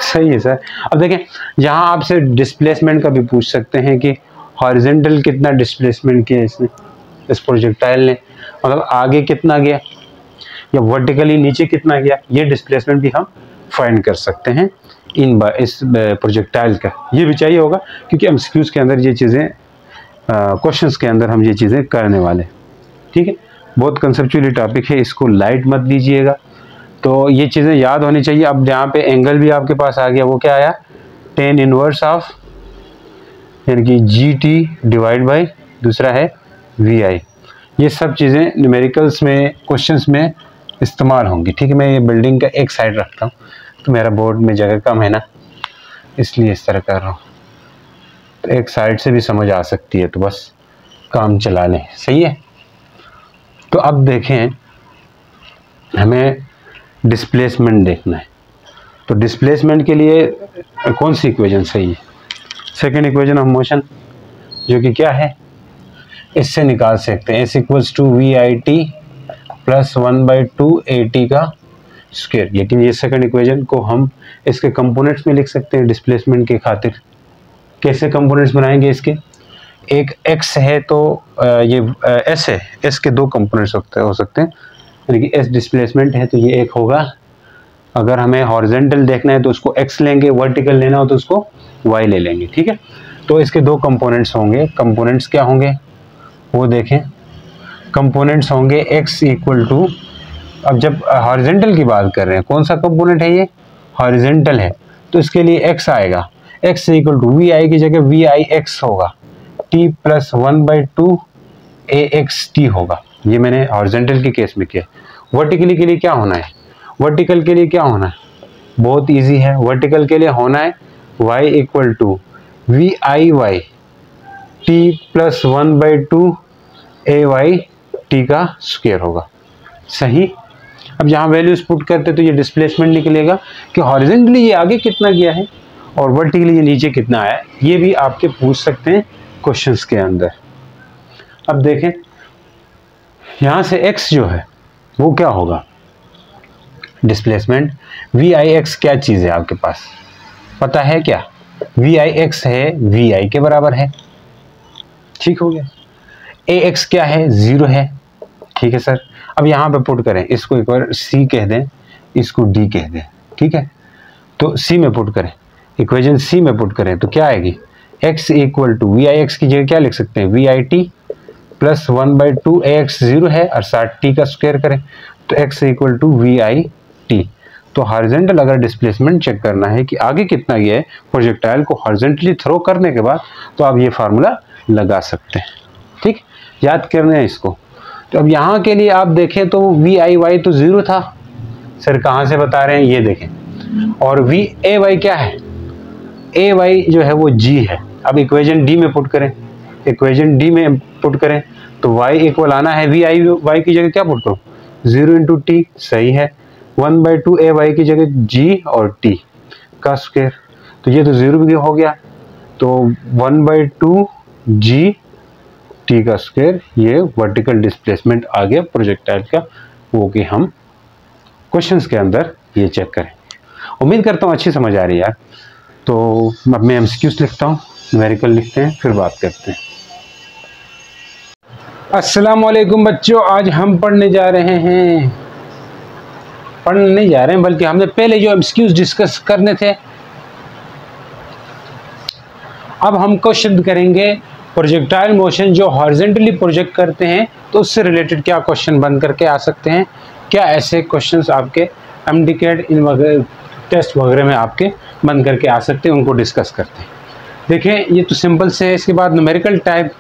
सही है सर। अब देखें यहाँ आपसे डिस्प्लेसमेंट का भी पूछ सकते हैं कि हॉरिजेंटल कितना डिस्प्लेसमेंट किया इसने, इस प्रोजेक्टाइल ने, मतलब आगे कितना गया या वर्टिकली नीचे कितना गया, ये डिस्प्लेसमेंट भी हम फाइंड कर सकते हैं इस प्रोजेक्टाइल का। ये भी चाहिए होगा क्योंकि एमसीक्यूज के अंदर ये चीज़ें, क्वेश्चंस के अंदर हम ये चीज़ें करने वाले। ठीक है, बहुत कंसेप्चुअली टॉपिक है, इसको लाइट मत लीजिएगा। तो ये चीज़ें याद होनी चाहिए। अब यहाँ पे एंगल भी आपके पास आ गया, वो क्या आया, tan इनवर्स ऑफ, यानी कि जी टी डिवाइड बाई दूसरा है वी आई। ये सब चीज़ें न्यूमेरिकल्स में, क्वेश्चंस में इस्तेमाल होंगी। ठीक है, मैं ये बिल्डिंग का एक साइड रखता हूँ, तो मेरा बोर्ड में जगह कम है ना, इसलिए इस तरह कर रहा हूँ। तो एक साइड से भी समझ आ सकती है, तो बस काम चला लें। सही है। तो अब देखें, हमें डिस्प्लेसमेंट देखना है। तो डिस्प्लेसमेंट के लिए कौन सी इक्वेशन सही है, सेकेंड इक्वेशन ऑफ मोशन, जो कि क्या है, इससे निकाल सकते हैं, S equals to V I T plus 1/2 A T का स्क्वायर। लेकिन ये सेकेंड इक्वेशन को हम इसके कंपोनेंट्स में लिख सकते हैं डिस्प्लेसमेंट के खातिर। कैसे कंपोनेंट्स बनाएंगे इसके, एक x है तो ये s है, s के दो कंपोनेंट्स हो सकते हैं, यानी कि s डिस्प्लेसमेंट है तो ये एक होगा। अगर हमें हॉरिजॉन्टल देखना है तो उसको x लेंगे, वर्टिकल लेना हो तो उसको y ले लेंगे। ठीक है, तो इसके दो कंपोनेंट्स होंगे। कंपोनेंट्स क्या होंगे वो देखें, कंपोनेंट्स होंगे x इक्वल टू, अब जब हॉरिजॉन्टल की बात कर रहे हैं, कौन सा कंपोनेंट है ये, हॉरिजॉन्टल है, तो इसके लिए x आएगा, x इक्वल टू वी आई की जगह वी आई एक्स होगा, t plus 1/2 A x T होगा। ये मैंने हॉरिजॉन्टल के केस में किया। वर्टिकली के लिए क्या होना है, वर्टिकल के लिए क्या होना है, बहुत इजी है। वर्टिकल के लिए होना है y equal to V I Y T plus 1/2 A Y T का स्क्वायर होगा। सही। अब यहाँ वैल्यूज पुट करते तो ये डिस्प्लेसमेंट निकलेगा कि हॉरिजॉन्टली ये आगे कितना गया है और वर्टिकली ये नीचे कितना आया है। ये भी आपके पूछ सकते हैं क्वेश्चंस के अंदर। अब देखें यहाँ से x जो है वो क्या होगा, डिस्प्लेसमेंट वी आई एक्स क्या चीज़ है आपके पास पता है क्या, वी आई एक्स है वी आई के बराबर है। ठीक हो गया। ए एक्स क्या है, 0 है। ठीक है सर। अब यहाँ पे पुट करें, इसको एक बार c कह दें, इसको d कह दें। ठीक है, तो c में पुट करें, इक्वेशन c में पुट करें तो क्या आएगी, x equal to V I X की जगह क्या लिख सकते हैं, V I T plus 1/2 A X 0 है और साथ t का स्क्वायर करें तो x equal to V I T. तो हॉरिजॉन्टल अगर डिस्प्लेसमेंट चेक करना है कि आगे कितना गया है प्रोजेक्टाइल को हॉरिजॉन्टली थ्रो करने के बाद, तो आप ये फार्मूला लगा सकते हैं। ठीक, याद करना है इसको। तो अब यहाँ के लिए आप देखें तो वी आई वाई तो 0 था सर, कहाँ से बता रहे हैं ये देखें, और वी ए वाई क्या है, ए वाई जो है वो g है। अब इक्वेशन d में पुट करें, इक्वेशन d में पुट करें तो y इक्वल आना है वी आई वाई की जगह क्या पुट करो, 0 इंटू टी। सही है। 1/2 ए वाई की जगह g और t का स्क्वायर, तो ये तो 0 भी हो गया, तो 1/2 g t का स्क्वायर, ये वर्टिकल डिस्प्लेसमेंट आ गया प्रोजेक्टाइल का, वो कि हम क्वेश्चंस के अंदर ये चेक करें। उम्मीद करता हूँ अच्छी समझ आ रही है यार। तो अब मैं एमसीक्यूज लिखता हूँ, न्यूमेरिकल लिखते हैं, फिर बात करते हैं। अस्सलाम वालेकुम बच्चों, आज हम पढ़ने जा रहे हैं, पढ़ने नहीं जा रहे हैं बल्कि हमने पहले जो एमसीक्यूज डिस्कस करने थे, अब हम क्वेश्चन करेंगे प्रोजेक्टाइल मोशन जो हॉरिजॉन्टली प्रोजेक्ट करते हैं, तो उससे रिलेटेड क्या क्वेश्चन बन करके आ सकते हैं, क्या ऐसे क्वेश्चंस आपके एमडीकेट इन वगैरह टेस्ट वगैरह में आपके बन करके आ सकते हैं, उनको डिस्कस करते हैं। देखें ये तो सिंपल से है, इसके बाद न्यूमेरिकल टाइप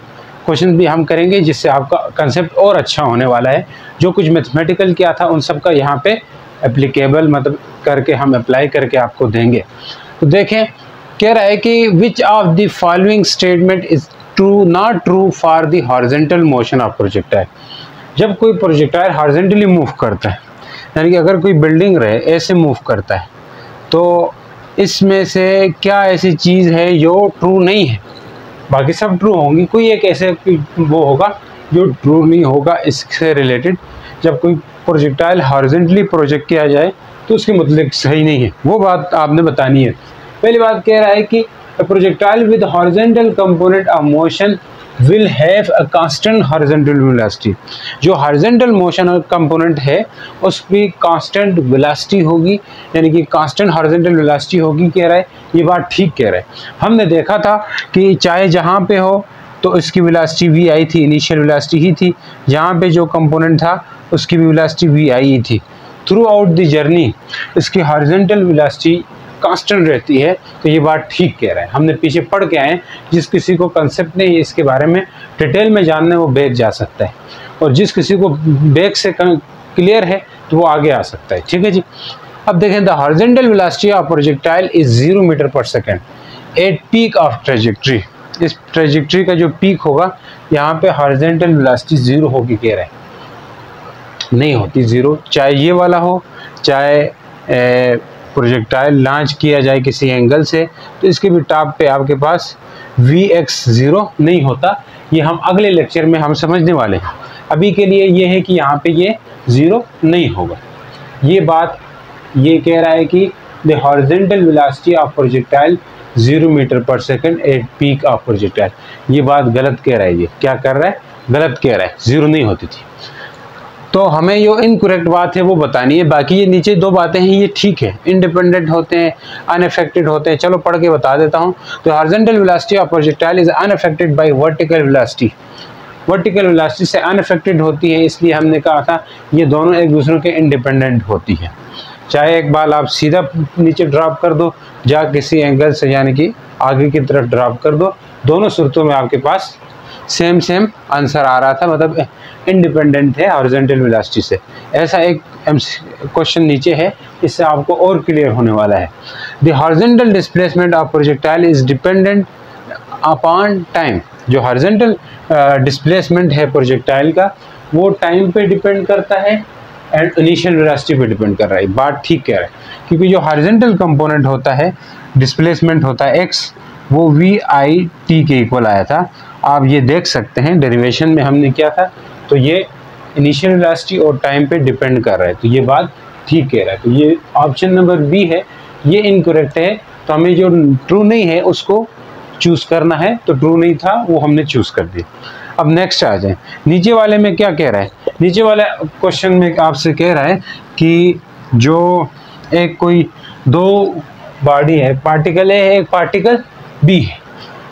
क्वेश्चन भी हम करेंगे जिससे आपका कंसेप्ट और अच्छा होने वाला है। जो कुछ मैथमेटिकल किया था उन सब का यहाँ पे एप्लीकेबल मतलब करके हम अप्लाई करके आपको देंगे। तो देखें कह रहा है कि which of the following statement is true not true for the horizontal motion of projectile. जब कोई प्रोजेक्टाइल हॉरिजॉन्टली मूव करता है, यानी कि अगर कोई बिल्डिंग रहे ऐसे मूव करता है, तो इसमें से क्या ऐसी चीज़ है जो ट्रू नहीं है, बाकी सब ट्रू होंगी, कोई एक ऐसे वो होगा जो ट्रू नहीं होगा इससे रिलेटेड। जब कोई प्रोजेक्टाइल हॉरिजॉन्टली प्रोजेक्ट किया जाए तो उसके मतलब सही नहीं है, वो बात आपने बतानी है। पहली बात कह रहा है कि projectile with horizontal component of motion will have a constant horizontal velocity। जो horizontal motion component है उसकी constant velocity होगी, यानी कि constant horizontal velocity होगी, कह रहा है। ये बात ठीक कह रहा है। हमने देखा था कि चाहे जहाँ पे हो तो इसकी वेलोसिटी वी आई थी, इनिशियल वेलोसिटी ही थी, जहाँ पे जो कंपोनेंट था उसकी भी वेलोसिटी वी आई ही थी। थ्रू आउट द जर्नी इसकी हॉरिजॉन्टल वेलोसिटी कांस्टेंट रहती है। तो ये बात ठीक कह रहा है, हमने पीछे पढ़ के आए। जिस किसी को कंसेप्ट नहीं है इसके बारे में डिटेल में जानना है वो बैक जा सकता है, और जिस किसी को बैक से क्लियर है तो वो आगे आ सकता है। ठीक है जी। अब देखें, the horizontal velocity of projectile is 0 metre per second at peak of trajectory. इस ट्रेजेक्ट्री का जो पीक होगा यहाँ पे हॉरिजॉन्टल वेलोसिटी 0 होगी, कह रहे हैं। नहीं होती 0, चाहे ये वाला हो, चाहे प्रोजेक्टाइल लॉन्च किया जाए किसी एंगल से, तो इसके भी टॉप पे आपके पास Vx 0 नहीं होता। ये हम अगले लेक्चर में हम समझने वाले हैं। अभी के लिए ये है कि यहाँ पे ये 0 नहीं होगा। ये बात ये कह रहा है कि the horizontal velocity of projectile 0 metre per second at peak of projectile. ये बात गलत कह रहा है। ये क्या कर रहा है? गलत कह रहा है, 0 नहीं होती थी। तो हमें जो इनकरेक्ट बात है वो बतानी है। बाकी ये नीचे दो बातें हैं ये ठीक है, इंडिपेंडेंट होते हैं, अनअफेक्टेड होते हैं। चलो पढ़ के बता देता हूँ। तो horizontal velocity of projectile is unaffected bye vertical velocity. Vertical velocity से अनअफेक्टेड होती है, इसलिए हमने कहा था ये दोनों एक दूसरे के इंडिपेंडेंट होती है। चाहे एक बाल आप सीधा नीचे ड्रॉप कर दो, या किसी एंगल से यानी कि आगे की तरफ ड्रॉप कर दो, दोनों सूरतों में आपके पास सेम आंसर आ रहा था, मतलब इंडिपेंडेंट है हॉरिजॉन्टल वेलोसिटी से। ऐसा एक क्वेश्चन नीचे है, इससे आपको और क्लियर होने वाला है। The horizontal displacement of projectile is dependent upon time. जो हॉरिजॉन्टल डिस्प्लेसमेंट है प्रोजेक्टाइल का वो टाइम पे डिपेंड करता है एंड इनिशियल वेलोसिटी पे डिपेंड कर रहा है। बात ठीक कह रहा है, क्योंकि जो हॉरिजॉन्टल कंपोनेंट होता है, डिस्प्लेसमेंट होता है x, वो वी आई टी के इक्वल आया था। आप ये देख सकते हैं डेरिवेशन में हमने किया था, तो ये इनिशियल वेलोसिटी और टाइम पे डिपेंड कर रहा है। तो ये बात ठीक कह रहा है। तो ये ऑप्शन नंबर बी है, ये इनकरेक्ट है। तो हमें जो ट्रू नहीं है उसको चूज़ करना है, तो ट्रू नहीं था वो हमने चूज़ कर दिया। अब नेक्स्ट आ जाए, नीचे वाले में क्या कह रहा है। नीचे वाले क्वेश्चन में आपसे कह रहा है कि जो एक कोई दो बॉडी है, पार्टिकल ए है, एक पार्टिकल बी है,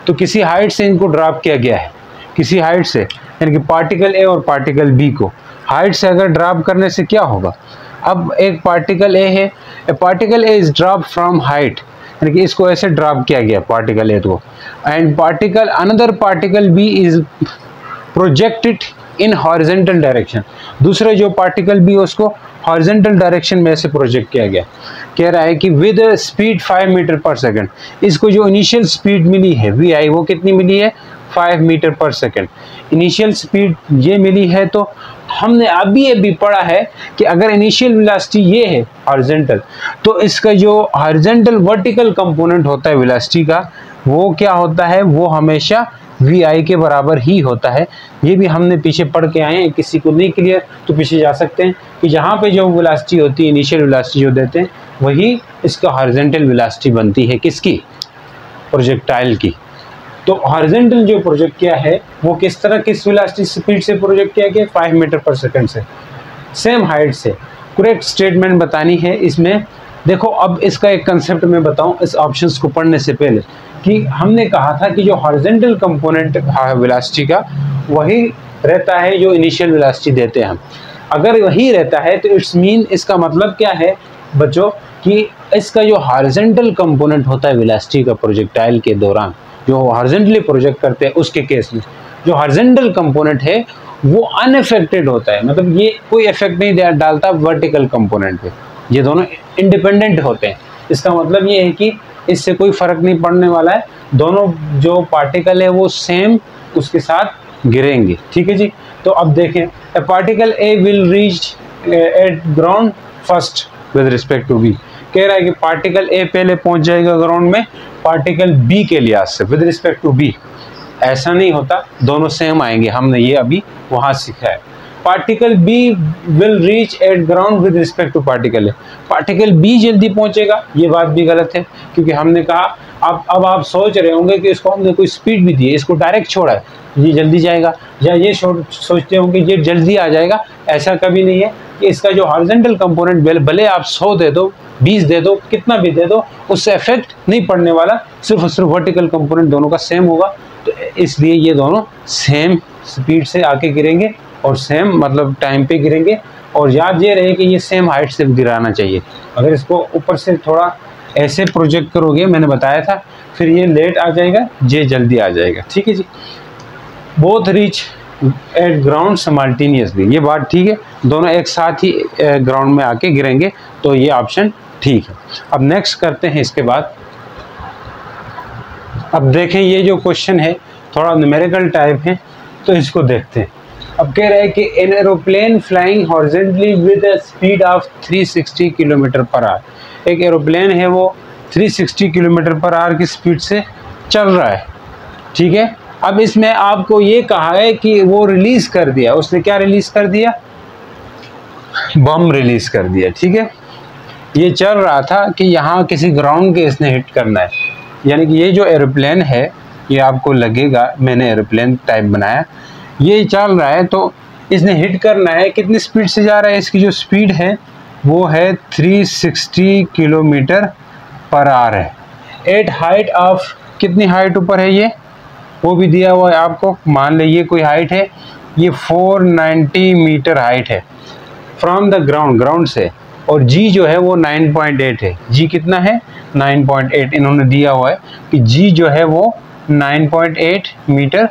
तो किसी हाइट से इनको ड्रॉप किया गया है, किसी हाइट से, यानी कि पार्टिकल ए और पार्टिकल बी को हाइट से अगर ड्रॉप करने से क्या होगा। अब एक पार्टिकल ए है, ए particle A is drop from height, यानी कि इसको ऐसे ड्रॉप किया गया पार्टिकल ए को, and particle another particle B is projected in horizontal direction. दूसरे जो पार्टिकल बी उसको हॉरिजॉन्टल डायरेक्शन में से प्रोजेक्ट किया गया। कह रहा है कि with speed 5 metre per second, इसको जो इनिशियल स्पीड मिली है वी आई, वो कितनी मिली है? 5 metre per second initial speed ये मिली है। तो हमने अभी पढ़ा है कि अगर इनिशियल वेलोसिटी ये है हॉरिजॉन्टल, तो इसका जो हॉरिजॉन्टल वर्टिकल कंपोनेंट होता है वेलोसिटी का, वो क्या होता है? वो हमेशा वी आई के बराबर ही होता है। ये भी हमने पीछे पढ़ के आए हैं, किसी को नहीं क्लियर तो पीछे जा सकते हैं कि जहाँ पे जो वेलोसिटी होती है, इनिशियल वेलोसिटी जो देते हैं, वही इसका हॉरिजॉन्टल वेलोसिटी बनती है। किसकी? प्रोजेक्टाइल की। तो हॉरिजॉन्टल जो प्रोजेक्ट किया है वो किस तरह, किस वेलोसिटी स्पीड से प्रोजेक्ट किया गया? 5 मीटर पर सेकेंड से, सेम हाइट से। करेक्ट स्टेटमेंट बतानी है इसमें। देखो अब इसका एक कंसेप्ट मैं बताऊं इस ऑप्शंस को पढ़ने से पहले, कि हमने कहा था कि जो हॉरिजॉन्टल कंपोनेंट वेलोसिटी का वही रहता है जो इनिशियल वेलोसिटी देते हैं हम। अगर वही रहता है तो इट्स मीन, इसका मतलब क्या है बच्चों, कि इसका जो हॉरिजॉन्टल कंपोनेंट होता है वेलोसिटी का प्रोजेक्टाइल के दौरान, जो हॉरिजॉन्टली प्रोजेक्ट करते हैं उसके केस में, जो हॉरिजॉन्टल कंपोनेंट है वो अनअफेक्टेड होता है। मतलब ये कोई इफेक्ट नहीं डालता वर्टिकल कंपोनेंट पे, ये दोनों इंडिपेंडेंट होते हैं। इसका मतलब ये है कि इससे कोई फर्क नहीं पड़ने वाला है, दोनों जो पार्टिकल है वो सेम उसके साथ गिरेंगे। ठीक है जी। तो अब देखें, a particle A will reach at ground first with respect to B. कह रहा है कि पार्टिकल ए पहले पहुंच जाएगा ग्राउंड में पार्टिकल बी के लिहाज से, विद रिस्पेक्ट टू बी। ऐसा नहीं होता, दोनों सेम आएंगे, हमने ये अभी वहाँ सीखा है। Particle B will reach at ground with respect to particle A, particle B जल्दी पहुंचेगा, ये बात भी गलत है, क्योंकि हमने कहा अब आप सोच रहे होंगे कि इसको हमने कोई स्पीड भी दी है, इसको डायरेक्ट छोड़ा है, ये जल्दी जाएगा, या ये सोचते होंगे ये जल्दी आ जाएगा, ऐसा कभी नहीं है। कि इसका जो हॉरिजॉन्टल कंपोनेंट भले आप 100 दे दो, 20 दे दो, कितना भी दे दो, उससे इफेक्ट नहीं पड़ने वाला, सिर्फ वर्टिकल कंपोनेंट दोनों का सेम होगा, तो इसलिए ये दोनों सेम स्पीड से आके गिरेंगे और सेम मतलब टाइम पे गिरेंगे। और याद ये रहे कि ये सेम हाइट से गिराना चाहिए, अगर इसको ऊपर से थोड़ा ऐसे प्रोजेक्ट करोगे, मैंने बताया था, फिर ये लेट आ जाएगा, ये जल्दी आ जाएगा, ठीक है जी। Both reach at ground simultaneously, ये बात ठीक है, दोनों एक साथ ही ग्राउंड में आके गिरेंगे, तो ये ऑप्शन ठीक है। अब नेक्स्ट करते हैं इसके बाद। अब देखें ये जो क्वेश्चन है थोड़ा न्यूमेरिकल टाइप है, तो इसको देखते हैं। अब कह रहे हैं कि an aeroplane flying horizontally with a speed of 360 kilometre per hour, एक एरोप्लेन है वो 360 किलोमीटर पर आवर की स्पीड से चल रहा है, ठीक है। अब इसमें आपको ये कहा है कि वो रिलीज कर दिया, उसने क्या रिलीज कर दिया, बम रिलीज कर दिया, ठीक है। ये चल रहा था कि यहाँ किसी ग्राउंड के इसने हिट करना है, यानी कि ये जो एरोप्लेन है, ये आपको लगेगा मैंने एरोप्लेन टाइप बनाया, ये चल रहा है, तो इसने हिट करना है, कितनी स्पीड से जा रहा है, इसकी जो स्पीड है वो है 360 किलोमीटर पर आवर है। एट हाइट ऑफ, कितनी हाइट ऊपर है ये, वो भी दिया हुआ है आपको, मान लीजिए कोई हाइट है, ये 490 मीटर हाइट है फ्रॉम द ग्राउंड, ग्राउंड से, और जी जो है वो 9.8 है, जी कितना है 9.8, इन्होंने दिया हुआ है कि जी जो है वो 9.8 मीटर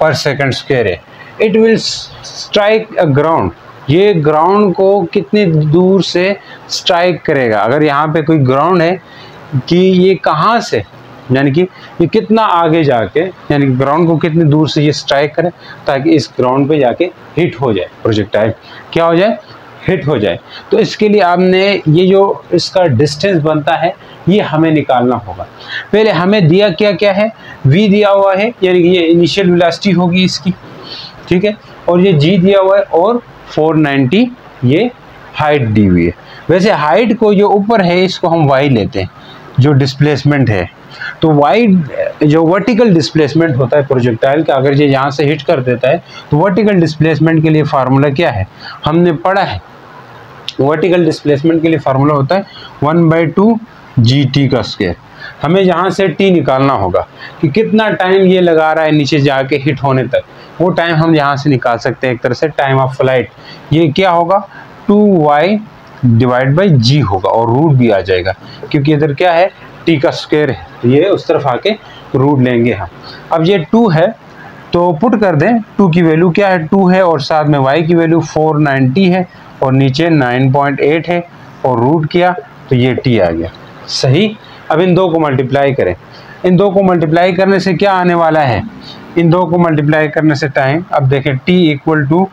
पर सेकंड स्क्वायर है। It will strike a ground, ये ग्राउंड को कितनी दूर से स्ट्राइक करेगा, अगर यहाँ पे कोई ग्राउंड है कि ये कहाँ से, यानी कि ये कितना आगे जाके, यानी ग्राउंड को कितनी दूर से ये स्ट्राइक करे ताकि इस ग्राउंड पे जाके हिट हो जाए, प्रोजेक्टाइल क्या हो जाए, हिट हो जाए। तो इसके लिए आपने ये जो इसका डिस्टेंस बनता है ये हमें निकालना होगा। पहले हमें दिया क्या क्या है, v दिया हुआ है, यानी कि ये इनिशियल वेलोसिटी होगी इसकी, ठीक है, और ये g दिया हुआ है, और 490 ये हाइट दी हुई है। वैसे हाइट को जो ऊपर है इसको हम y लेते हैं, जो डिस्प्लेसमेंट है, तो y जो वर्टिकल डिस्प्लेसमेंट होता है प्रोजेक्टाइल का, अगर ये यहाँ से हिट कर देता है तो वर्टिकल डिस्प्लेसमेंट के लिए फार्मूला क्या है, हमने पढ़ा है, वर्टिकल डिस्प्लेसमेंट के लिए फार्मूला होता है 1/2 gt का स्क्वायर। हमें यहाँ से t निकालना होगा कि कितना टाइम ये लगा रहा है नीचे जाके हिट होने तक, वो टाइम हम यहाँ से निकाल सकते हैं, एक तरह से टाइम ऑफ फ्लाइट, ये क्या होगा 2y डिवाइड बाई g होगा, और रूट भी आ जाएगा क्योंकि इधर क्या है t का स्क्वायर है, तो ये उस तरफ आके रूट लेंगे हम। अब ये 2 है तो पुट कर दें, 2 की वैल्यू क्या है 2 है, और साथ में y की वैल्यू 490 है, और नीचे 9.8 है, और रूट किया तो ये t आ गया, सही। अब इन दो को मल्टीप्लाई करें, इन दो को मल्टीप्लाई करने से क्या आने वाला है, इन दो को मल्टीप्लाई करने से टाइम, अब देखें t equal to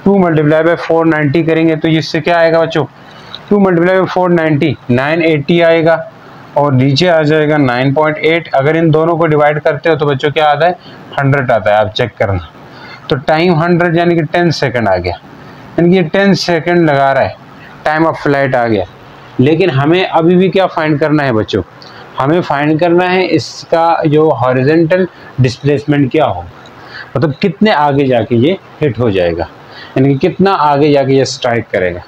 2 multiply by 490 करेंगे तो इससे क्या आएगा बच्चों, 2 मल्टीप्लाई बाई 490 980 आएगा, और नीचे आ जाएगा 9.8। अगर इन दोनों को डिवाइड करते हो तो बच्चों क्या आता है 100 आता है, आप चेक करना। तो टाइम 100 यानी कि 10 सेकंड आ गया, यानी कि 10 सेकंड लगा रहा है, टाइम ऑफ फ्लाइट आ गया। लेकिन हमें अभी भी क्या फाइंड करना है बच्चों, हमें फाइंड करना है इसका जो हॉरिजॉन्टल डिस्प्लेसमेंट क्या हो, मतलब कितने आगे जाके ये हिट हो जाएगा, यानी कि कितना आगे जाके ये स्ट्राइक करेगा।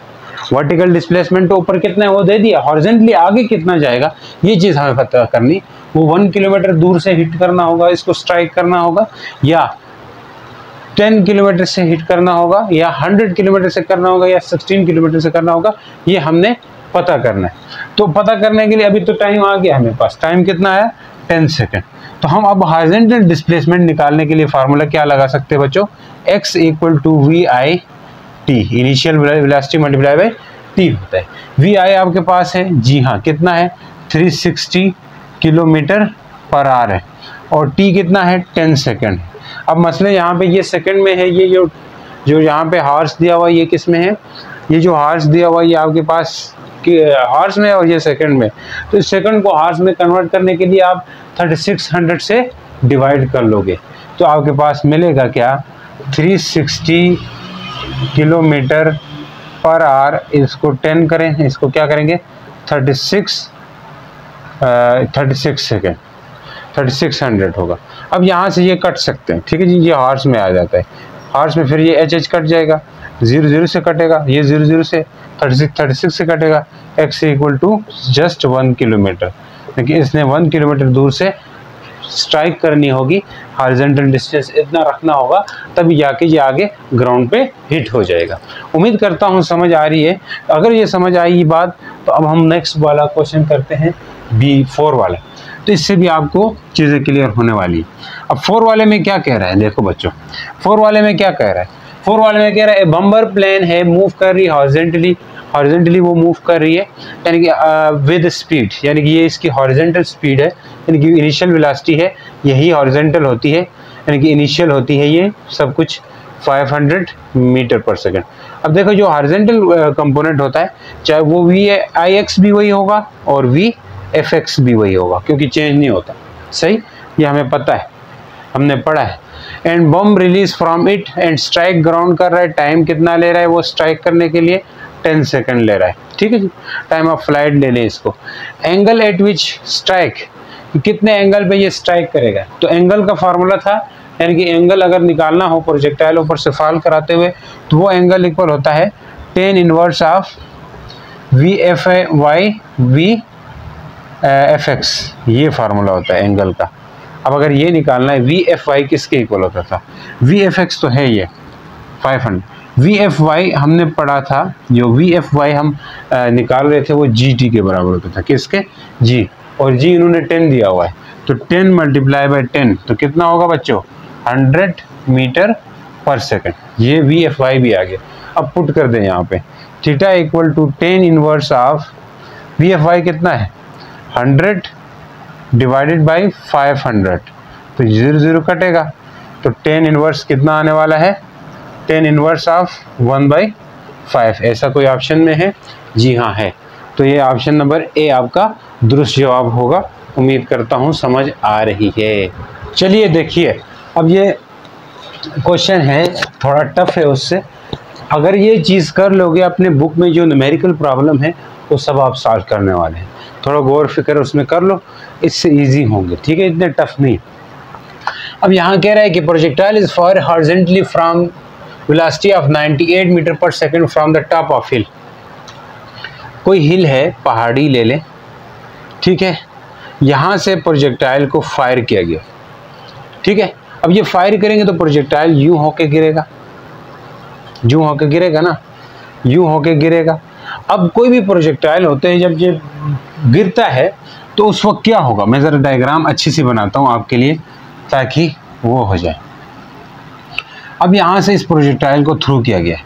वर्टिकल डिस्प्लेसमेंट तो ऊपर कितना है वो दे दिया, हॉरिजॉन्टली आगे कितना जाएगा ये चीज़ हमें पता करनी, वो 1 किलोमीटर दूर से हिट करना होगा, इसको स्ट्राइक करना होगा, या 10 किलोमीटर से हिट करना होगा, या 100 किलोमीटर से करना होगा, या 16 किलोमीटर से करना होगा, ये हमने पता करना है। तो पता करने के लिए अभी तो टाइम आ गया हमें पास, टाइम कितना है 10 सेकंड। तो हम अब हॉरिजॉन्टल डिस्प्लेसमेंट निकालने के लिए फार्मूला क्या लगा सकते हैं बच्चों, x equal to V I T, initial velocity multiply by T होता है। वी आई आपके पास है, जी हाँ कितना है 360 किलोमीटर पर आवर है, और टी कितना है 10 सेकंड। अब मसले यहाँ पे ये सेकंड में है, ये जो यहाँ पे हॉर्स दिया हुआ ये किस में है, ये जो हॉर्स दिया हुआ ये आपके पास हॉर्स में और ये सेकंड में, तो इस सेकंड को हॉर्स में कन्वर्ट करने के लिए आप 3600 से डिवाइड कर लोगे, तो आपके पास मिलेगा क्या, 360 किलोमीटर पर आवर। इसको 10 करें, इसको क्या करेंगे 36 सेकेंड, 3600 होगा। अब यहाँ से ये कट सकते हैं, ठीक है जी, ये हॉर्स में आ जाता है, हॉर्स में फिर ये एच कट जाएगा, 0 से कटेगा, ये 0 से 36 से कटेगा, x equal to just 1 kilometre. लेकिन इसने 1 किलोमीटर दूर से स्ट्राइक करनी होगी, हॉरिजॉन्टल डिस्टेंस इतना रखना होगा, तभी जाके ये आगे ग्राउंड पे हिट हो जाएगा। उम्मीद करता हूँ समझ आ रही है। अगर ये समझ आई ये बात, तो अब हम नेक्स्ट वाला क्वेश्चन करते हैं, B4 वाला। तो इससे भी आपको चीज़ें क्लियर होने वाली है। अब 4 वाले में क्या कह रहा है, देखो बच्चों 4 वाले में क्या कह रहा है, 4 वाले में कह रहा है बम्बर प्लेन है, मूव कर रही है हॉरिजॉन्टली वो मूव कर रही है, यानी कि विद स्पीड, यानी कि ये इसकी हॉरिजॉन्टल स्पीड है, यानी कि इनिशियल वेलोसिटी है, यही हॉरिजॉन्टल होती है, यानी कि इनिशियल होती है ये सब कुछ 500 मीटर पर सेकंड। अब देखो जो हॉरिजॉन्टल कंपोनेंट होता है, चाहे वो VIX भी वही होगा और VFX भी वही होगा, क्योंकि चेंज नहीं होता। सही, ये हमें पता है, हमने पढ़ा है। And bomb release from it and strike ground कर रहा है, टाइम कितना ले रहा है वो स्ट्राइक करने के लिए, 10 सेकंड ले रहा है, ठीक है जी। टाइम ऑफ फ्लाइट ले लें इसको। एंगल एट विच स्ट्राइक, कितने एंगल पे ये स्ट्राइक करेगा, तो एंगल का फार्मूला था, यानी कि एंगल अगर निकालना हो प्रोजेक्टाइल ऊपर से फॉल कराते हुए, तो वो एंगल इक्वल होता है 10 इनवर्स ऑफ VFY VFX, ये फार्मूला होता है एंगल का। अब अगर ये निकालना है VFY किसके इक्वल होता था, VFX तो है ये 500, VFY हमने पढ़ा था, जो VFY हम निकाल रहे थे वो GT के बराबर होता था, किसके, G, और G इन्होंने 10 दिया हुआ है, तो 10 मल्टीप्लाई बाई 10 तो कितना होगा बच्चों, 100 मीटर पर सेकंड। ये VFY भी आ गया। अब पुट कर दें यहाँ पे, theta equal to 10 inverse of VFY कितना है 100 डिवाइडेड बाई 500, तो 0 कटेगा, तो 10 इनवर्स कितना आने वाला है, 10 इनवर्स ऑफ 1/5। ऐसा कोई ऑप्शन में है, जी हाँ है, तो ये ऑप्शन नंबर ए आपका दुरुस्त जवाब होगा। उम्मीद करता हूँ समझ आ रही है। चलिए देखिए, अब ये क्वेश्चन है थोड़ा टफ है, उससे अगर ये चीज़ कर लोगे अपने बुक में जो न्यूमेरिकल प्रॉब्लम है वो सब आप सॉल्व करने वाले हैं, थोड़ा गौर फिक्र उसमें कर लो, इससे इजी होंगे, ठीक है, इतने टफ नहीं। अब यहाँ कह रहा है कि projectile is fire horizontally from velocity of 98 metre per second from the top of hill. कोई हिल है, पहाड़ी ले लें, ठीक है, यहाँ से प्रोजेक्टाइल को फायर किया गया, ठीक है। अब ये फायर करेंगे तो प्रोजेक्टाइल यूं होके गिरेगा, यूं होके गिरेगा ना, यूं होके गिरेगा। अब कोई भी प्रोजेक्टाइल होते हैं जब ये गिरता है तो उस वक्त क्या होगा, मैं ज़रा डायग्राम अच्छी सी बनाता हूँ आपके लिए ताकि वो हो जाए। अब यहाँ से इस प्रोजेक्टाइल को थ्रू किया गया है।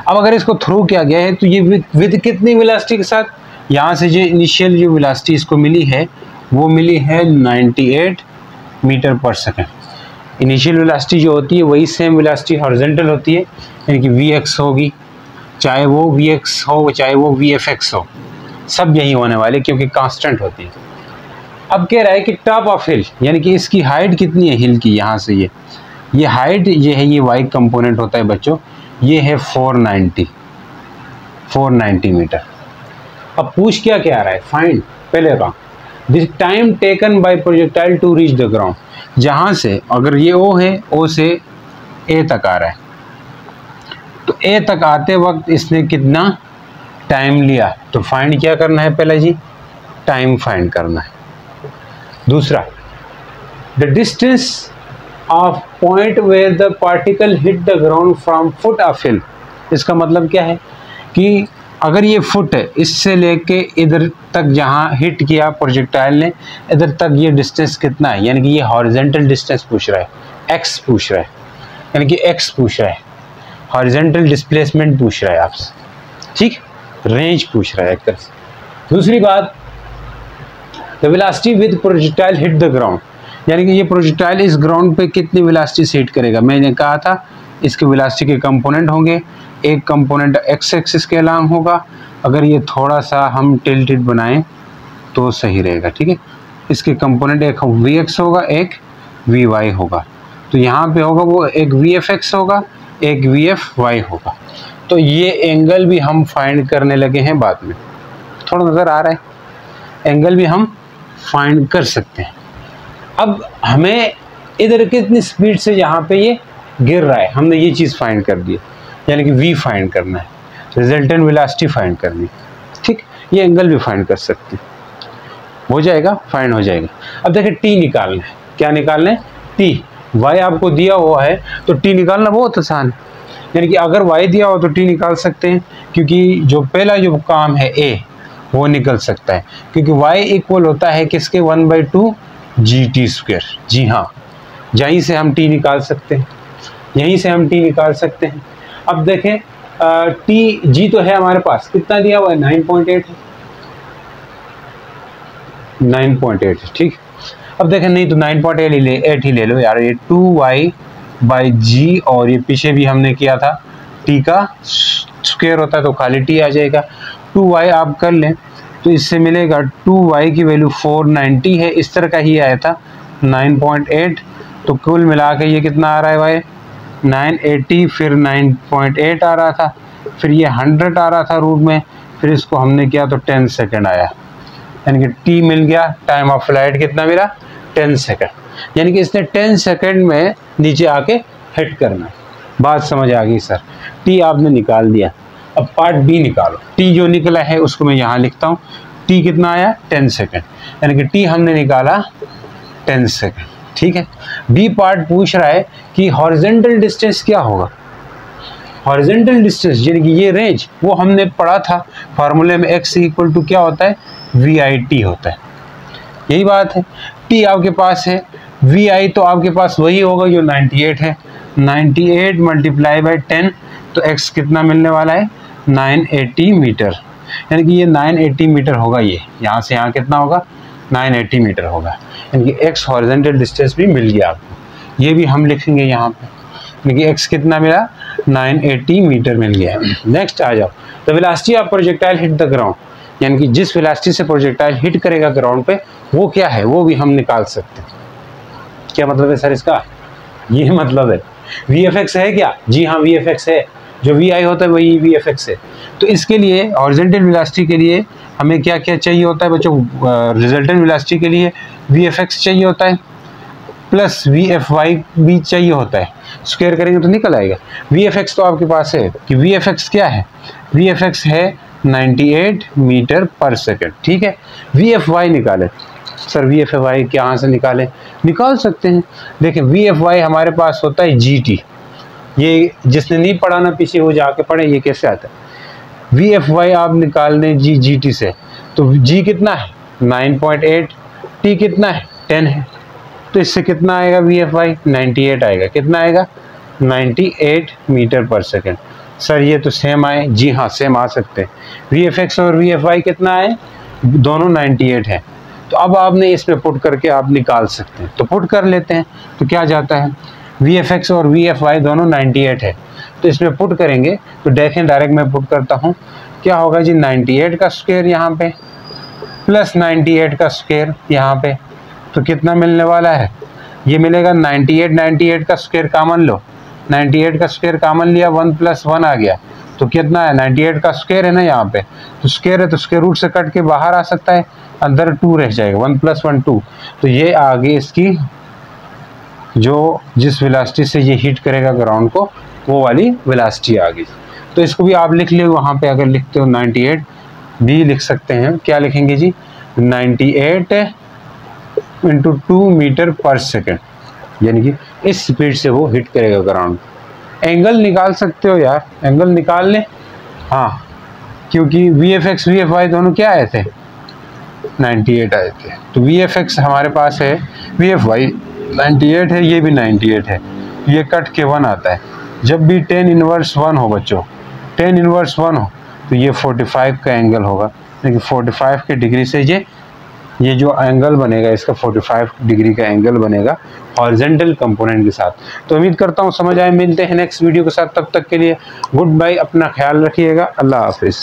अब अगर इसको थ्रू किया गया है तो ये विद कितनी वेलोसिटी के साथ, यहाँ से जो इनिशियल जो वेलोसिटी इसको मिली है वो मिली है 98 metre per second. Initial velocity जो होती है वही सेम वेलोसिटी हॉरिजॉन्टल होती है, यानी कि VX होगी, चाहे वो VX हो चाहे वो VFX हो, सब यही होने वाले क्योंकि कांस्टेंट होती है। अब कह रहा है कि टॉप ऑफ हिल, यानी कि इसकी हाइट कितनी है हिल की, यहाँ से ये हाइट ये है, ये वाई कंपोनेंट होता है बच्चों, ये है 490 मीटर। अब पूछ क्या क्या आ रहा है, फाइंड पहले का this time taken by projectile to reach the ground. जहाँ से अगर ये O है, O से A तक आ रहा है, तो A तक आते वक्त इसने कितना टाइम लिया, तो फाइंड क्या करना है, पहले जी टाइम फाइंड करना है। दूसरा, the distance of point where the particle hit the ground from foot of hill. इसका मतलब क्या है कि अगर ये फुट है, इससे लेके इधर तक जहाँ हिट किया प्रोजेक्टाइल ने, इधर तक ये डिस्टेंस कितना है, यानी कि ये हॉरिजॉन्टल डिस्टेंस पूछ रहा है, x पूछ रहा है, यानी कि x पूछ रहा है, हॉरिजॉन्टल डिस्प्लेसमेंट पूछ रहा है आपसे, ठीक, रेंज पूछ रहा है एक तरह से। दूसरी बात, the velocity with projectile hit the ground, यानी कि ये प्रोजेक्टाइल इस ग्राउंड पे कितनी वेलोसिटी से हिट करेगा। मैंने कहा था इसके वेलोसिटी के कंपोनेंट होंगे, एक कंपोनेंट x एक्सिस के अलोंग होगा, अगर ये थोड़ा सा हम टिल्टेड बनाएं तो सही रहेगा, ठीक है। इसके कंपोनेंट एक VX होगा, एक VY होगा, तो यहाँ पे होगा वो एक VFX होगा, एक VFY होगा। तो ये एंगल भी हम फाइंड करने लगे हैं बाद में, थोड़ा नज़र आ रहा है, एंगल भी हम फाइंड कर सकते हैं। अब हमें इधर कितनी स्पीड से यहाँ पे ये गिर रहा है, हमने ये चीज़ फाइंड कर दी, यानी कि V फाइंड करना है, रिजल्टेंट वेलोसिटी फाइंड करनी, ठीक। ये एंगल भी फाइंड कर सकते हैं, हो जाएगा, फाइंड हो जाएगा। अब देखिए T निकालना है, क्या निकालना है? T। Y आपको दिया हुआ है तो T निकालना बहुत आसान है, यानी कि अगर Y दिया हो तो T निकाल सकते हैं, क्योंकि जो पहला जो काम है A वो निकल सकता है, क्योंकि Y इक्वल होता है किसके? 1/2 GT²। जी हाँ, यहीं से हम T निकाल सकते हैं, यहीं से हम T निकाल सकते हैं। अब देखें G तो है हमारे पास, कितना दिया हुआ है? 9.8 है, 9.8, ठीक। अब देखें नहीं तो 9.8 ही ले लो यार, ये 2y/g, और ये पीछे भी हमने किया था T का स्क्वायर होता है तो खाली T आ जाएगा। 2y आप कर लें तो इससे मिलेगा 2y की वैल्यू 490 है, इस तरह का ही आया था 9.8, तो कुल मिला के ये कितना आ रहा है भाई? 980, फिर 9.8 आ रहा था, फिर ये 100 आ रहा था रूट में, फिर इसको हमने किया तो 10 सेकेंड आया, यानी कि T मिल गया। टाइम ऑफ फ्लाइट कितना मिला? 10 सेकेंड, यानी कि इसने 10 सेकेंड में नीचे आके हिट करना है। बात समझ आ गई सर? T आपने निकाल दिया, अब पार्ट B निकालो। T जो निकला है उसको मैं यहाँ लिखता हूँ, T कितना आया? 10 सेकेंड, यानी कि T हमने निकाला 10 सेकेंड, ठीक है। B पार्ट पूछ रहा है कि हॉरिजॉन्टल डिस्टेंस क्या होगा। हॉरिजॉन्टल डिस्टेंस यानी कि ये रेंज, वो हमने पढ़ा था फार्मूले में, x इक्वल टू क्या होता है? VIT होता है, यही बात है। T आपके पास है, VI तो आपके पास वही होगा जो 98 है, 98 मल्टीप्लाई बाई 10, तो x कितना मिलने वाला है? 980 मीटर, यानी कि ये 980 मीटर होगा। ये यहाँ से यहाँ कितना होगा? 980 मीटर होगा, यानी कि x हॉरिजॉन्टल डिस्टेंस भी मिल गया आपको, ये भी हम लिखेंगे यहाँ पे, यानी कि x कितना मिला? 980 मीटर मिल गया। नेक्स्ट आ जाओ, the velocity of projectile hit the ground, यानी कि जिस वेलोसिटी से प्रोजेक्टाइल हिट करेगा ग्राउंड पे वो क्या है, वो भी हम निकाल सकते हैं। क्या मतलब है सर इसका? ये मतलब है VFX है क्या? जी हाँ, VFX है, जो VI होता है वही VFX है। तो इसके लिए हॉरिजॉन्टल वेलोसिटी के लिए हमें क्या क्या चाहिए होता है बच्चों? रिजल्टेंट वेलोसिटी के लिए VFX चाहिए होता है, प्लस VFY भी चाहिए होता है, स्क्वायर करेंगे तो निकल आएगा। VFX तो आपके पास है कि VFX क्या है? VFX है 98 मीटर पर सेकेंड, ठीक है। VFY निकालें सर, VFY कहाँ से निकालें? निकाल सकते हैं, देखिए VFY हमारे पास होता है GT, ये जिसने नहीं पढ़ा ना पीछे वो जाके पढ़े, ये कैसे आता है। VFY आप निकाल दें GT से, तो G कितना है? 9.8, T कितना है? 10 है, तो इससे कितना आएगा? VFY 98 आएगा, कितना आएगा? 98 मीटर पर सेकेंड। सर ये तो सेम आए, जी हाँ सेम आ सकते हैं। VFX और VFY कितना है? दोनों 98 है, तो अब आपने इसमें पुट करके आप निकाल सकते हैं, तो पुट कर लेते हैं। तो क्या जाता है? VFX और VFY दोनों 98 है, तो इसमें पुट करेंगे तो देखें, डायरेक्ट मैं पुट करता हूँ, क्या होगा जी? 98 का स्क्वायर यहाँ पे प्लस 98 का स्क्वायर यहाँ पे, तो कितना मिलने वाला है? ये मिलेगा 98 का स्क्वायर कॉमन लो, 98 का स्क्वायर कॉमन लिया, 1 + 1 आ गया, तो कितना है? 98 का स्क्वायर है ना यहाँ पे, तो स्क्वायर है तो स्क्वायर रूट से कट के बाहर आ सकता है, अंदर 2 रह जाएगा, 1 + 1 2, तो ये आगे इसकी जो जिस वेलोसिटी से ये हिट करेगा ग्राउंड को वो वाली वेलोसिटी आ गई। तो इसको भी आप लिख ले, वहाँ पे अगर लिखते हो 98 भी लिख सकते हैं, क्या लिखेंगे जी? 98 × 2 मीटर पर सेकेंड, यानी कि इस स्पीड से वो हिट करेगा ग्राउंड। एंगल निकाल सकते हो यार, एंगल निकाल लें, हाँ, क्योंकि VFX VFY दोनों क्या आए थे? 98 आए थे, तो VFX हमारे पास है, VFY 98 है, ये भी 98 है, ये कट के 1 आता है। जब भी 10⁻1 हो बच्चों, 10⁻1 हो तो ये 45 का एंगल होगा, लेकिन 45 के डिग्री से ये जो एंगल बनेगा इसका 45 डिग्री का एंगल बनेगा हॉरिजॉन्टल कंपोनेंट के साथ। तो उम्मीद करता हूँ समझ आए। मिलते हैं नेक्स्ट वीडियो के साथ, तब तक के लिए गुड बाय, अपना ख्याल रखिएगा, अल्लाह हाफिज़।